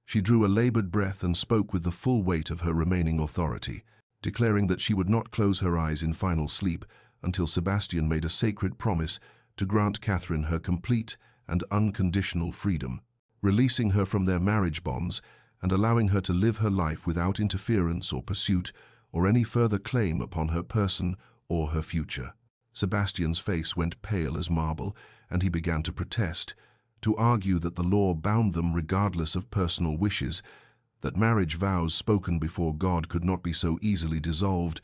she drew a labored breath and spoke with the full weight of her remaining authority, declaring that she would not close her eyes in final sleep until Sebastian made a sacred promise to grant Catherine her complete and unconditional freedom, releasing her from their marriage bonds and allowing her to live her life without interference or pursuit or any further claim upon her person or her future. Sebastian's face went pale as marble, and he began to protest, to argue that the law bound them regardless of personal wishes, that marriage vows spoken before God could not be so easily dissolved,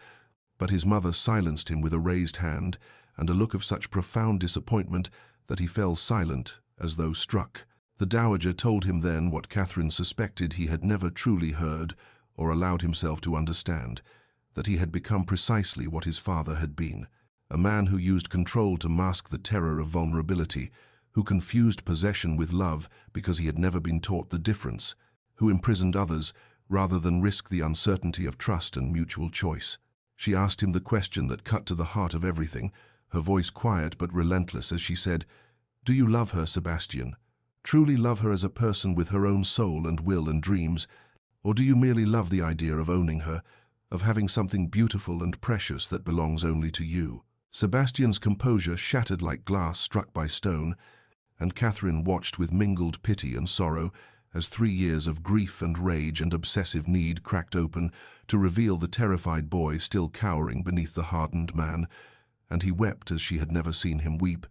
but his mother silenced him with a raised hand and a look of such profound disappointment that he fell silent as though struck. The dowager told him then what Catherine suspected he had never truly heard or allowed himself to understand, that he had become precisely what his father had been, a man who used control to mask the terror of vulnerability, who confused possession with love because he had never been taught the difference, who imprisoned others rather than risk the uncertainty of trust and mutual choice. She asked him the question that cut to the heart of everything, her voice quiet but relentless as she said, "Do you love her, Sebastian? Truly love her as a person with her own soul and will and dreams? Or do you merely love the idea of owning her, of having something beautiful and precious that belongs only to you?" Sebastian's composure shattered like glass struck by stone, and Catherine watched with mingled pity and sorrow as 3 years of grief and rage and obsessive need cracked open to reveal the terrified boy still cowering beneath the hardened man, and he wept as she had never seen him weep,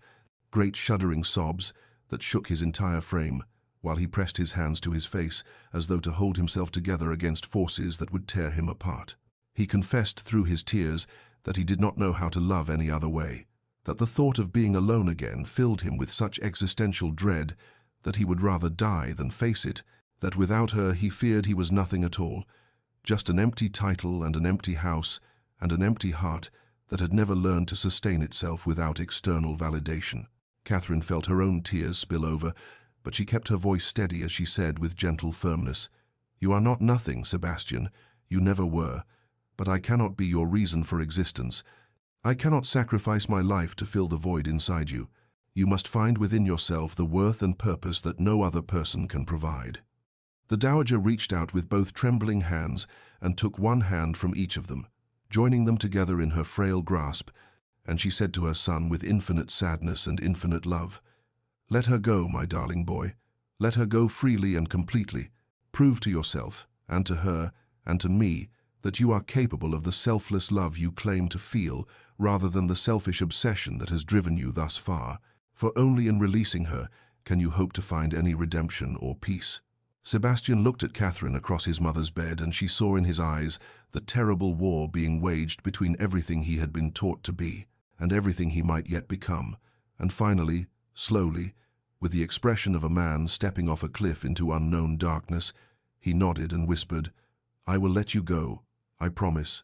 great shuddering sobs that shook his entire frame, while he pressed his hands to his face as though to hold himself together against forces that would tear him apart. He confessed through his tears that he did not know how to love any other way, that the thought of being alone again filled him with such existential dread that he would rather die than face it, that without her he feared he was nothing at all, just an empty title and an empty house and an empty heart that had never learned to sustain itself without external validation. Catherine felt her own tears spill over, but she kept her voice steady as she said with gentle firmness, "You are not nothing, Sebastian, you never were, but I cannot be your reason for existence. I cannot sacrifice my life to fill the void inside you. You must find within yourself the worth and purpose that no other person can provide." The dowager reached out with both trembling hands and took one hand from each of them, joining them together in her frail grasp, and she said to her son with infinite sadness and infinite love, "Let her go, my darling boy. Let her go freely and completely. Prove to yourself, and to her, and to me, that you are capable of the selfless love you claim to feel rather than the selfish obsession that has driven you thus far, for only in releasing her can you hope to find any redemption or peace." Sebastian looked at Catherine across his mother's bed, and she saw in his eyes the terrible war being waged between everything he had been taught to be and everything he might yet become, and finally, slowly, with the expression of a man stepping off a cliff into unknown darkness, he nodded and whispered, "I will let you go, I promise.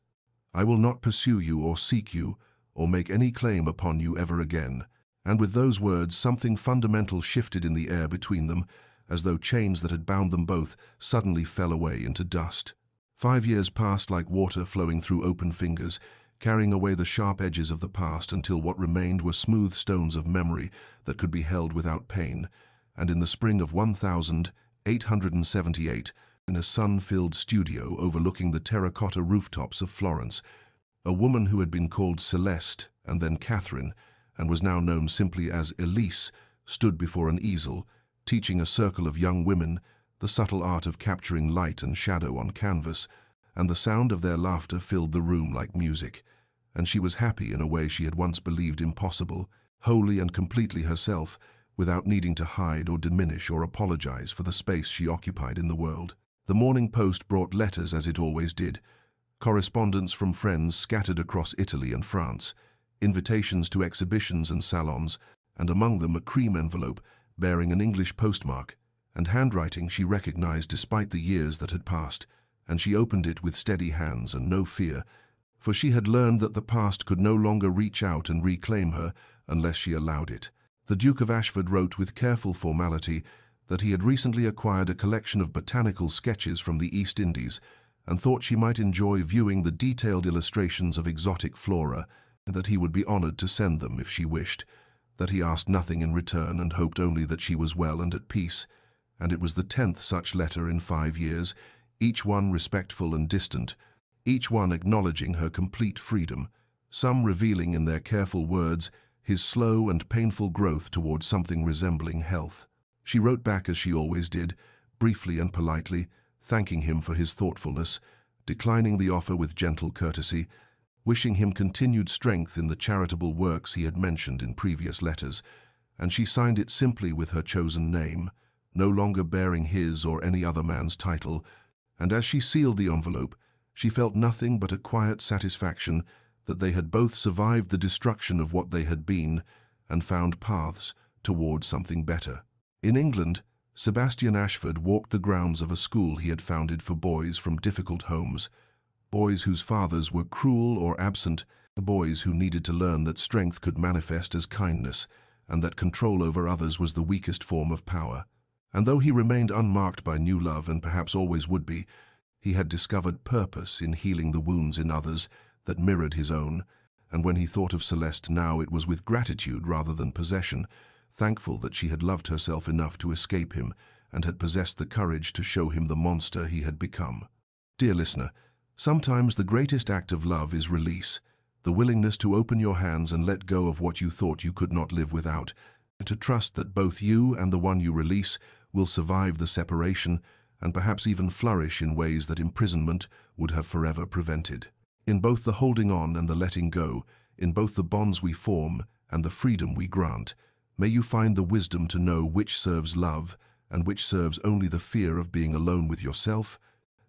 I will not pursue you or seek you or make any claim upon you ever again." And with those words something fundamental shifted in the air between them, as though chains that had bound them both suddenly fell away into dust. 5 years passed like water flowing through open fingers. carrying away the sharp edges of the past until what remained were smooth stones of memory that could be held without pain. And in the spring of 1878, in a sun-filled studio overlooking the terracotta rooftops of Florence, a woman who had been called Celeste and then Catherine, and was now known simply as Elise, stood before an easel, teaching a circle of young women the subtle art of capturing light and shadow on canvas, and the sound of their laughter filled the room like music. And she was happy in a way she had once believed impossible, wholly and completely herself, without needing to hide or diminish or apologize for the space she occupied in the world. The Morning Post brought letters as it always did, correspondence from friends scattered across Italy and France, invitations to exhibitions and salons, and among them a cream envelope bearing an English postmark, and handwriting she recognized despite the years that had passed, and she opened it with steady hands and no fear, for she had learned that the past could no longer reach out and reclaim her unless she allowed it. The Duke of Ashford wrote with careful formality that he had recently acquired a collection of botanical sketches from the East Indies and thought she might enjoy viewing the detailed illustrations of exotic flora, and that he would be honored to send them if she wished, that he asked nothing in return and hoped only that she was well and at peace. And it was the 10th such letter in 5 years, each one respectful and distant, each one acknowledging her complete freedom, some revealing in their careful words his slow and painful growth toward something resembling health. She wrote back as she always did, briefly and politely, thanking him for his thoughtfulness, declining the offer with gentle courtesy, wishing him continued strength in the charitable works he had mentioned in previous letters, and she signed it simply with her chosen name, no longer bearing his or any other man's title, and as she sealed the envelope, she felt nothing but a quiet satisfaction that they had both survived the destruction of what they had been and found paths toward something better. In England, Sebastian Ashford walked the grounds of a school he had founded for boys from difficult homes, boys whose fathers were cruel or absent, boys who needed to learn that strength could manifest as kindness and that control over others was the weakest form of power. And though he remained unmarked by new love and perhaps always would be, he had discovered purpose in healing the wounds in others that mirrored his own, and when he thought of Celeste now it was with gratitude rather than possession, thankful that she had loved herself enough to escape him and had possessed the courage to show him the monster he had become. Dear listener, sometimes the greatest act of love is release, the willingness to open your hands and let go of what you thought you could not live without, to trust that both you and the one you release will survive the separation and perhaps even flourish in ways that imprisonment would have forever prevented. In both the holding on and the letting go, in both the bonds we form and the freedom we grant, may you find the wisdom to know which serves love and which serves only the fear of being alone with yourself,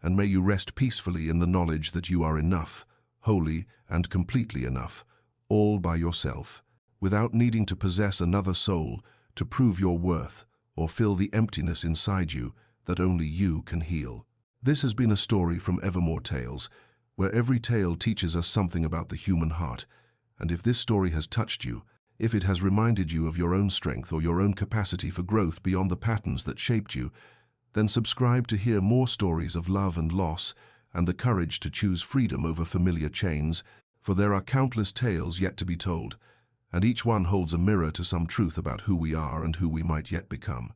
and may you rest peacefully in the knowledge that you are enough, wholly and completely enough, all by yourself, without needing to possess another soul to prove your worth or fill the emptiness inside you that only you can heal. This has been a story from Evermore Tales, where every tale teaches us something about the human heart, and if this story has touched you, if it has reminded you of your own strength or your own capacity for growth beyond the patterns that shaped you, then subscribe to hear more stories of love and loss and the courage to choose freedom over familiar chains, for there are countless tales yet to be told, and each one holds a mirror to some truth about who we are and who we might yet become.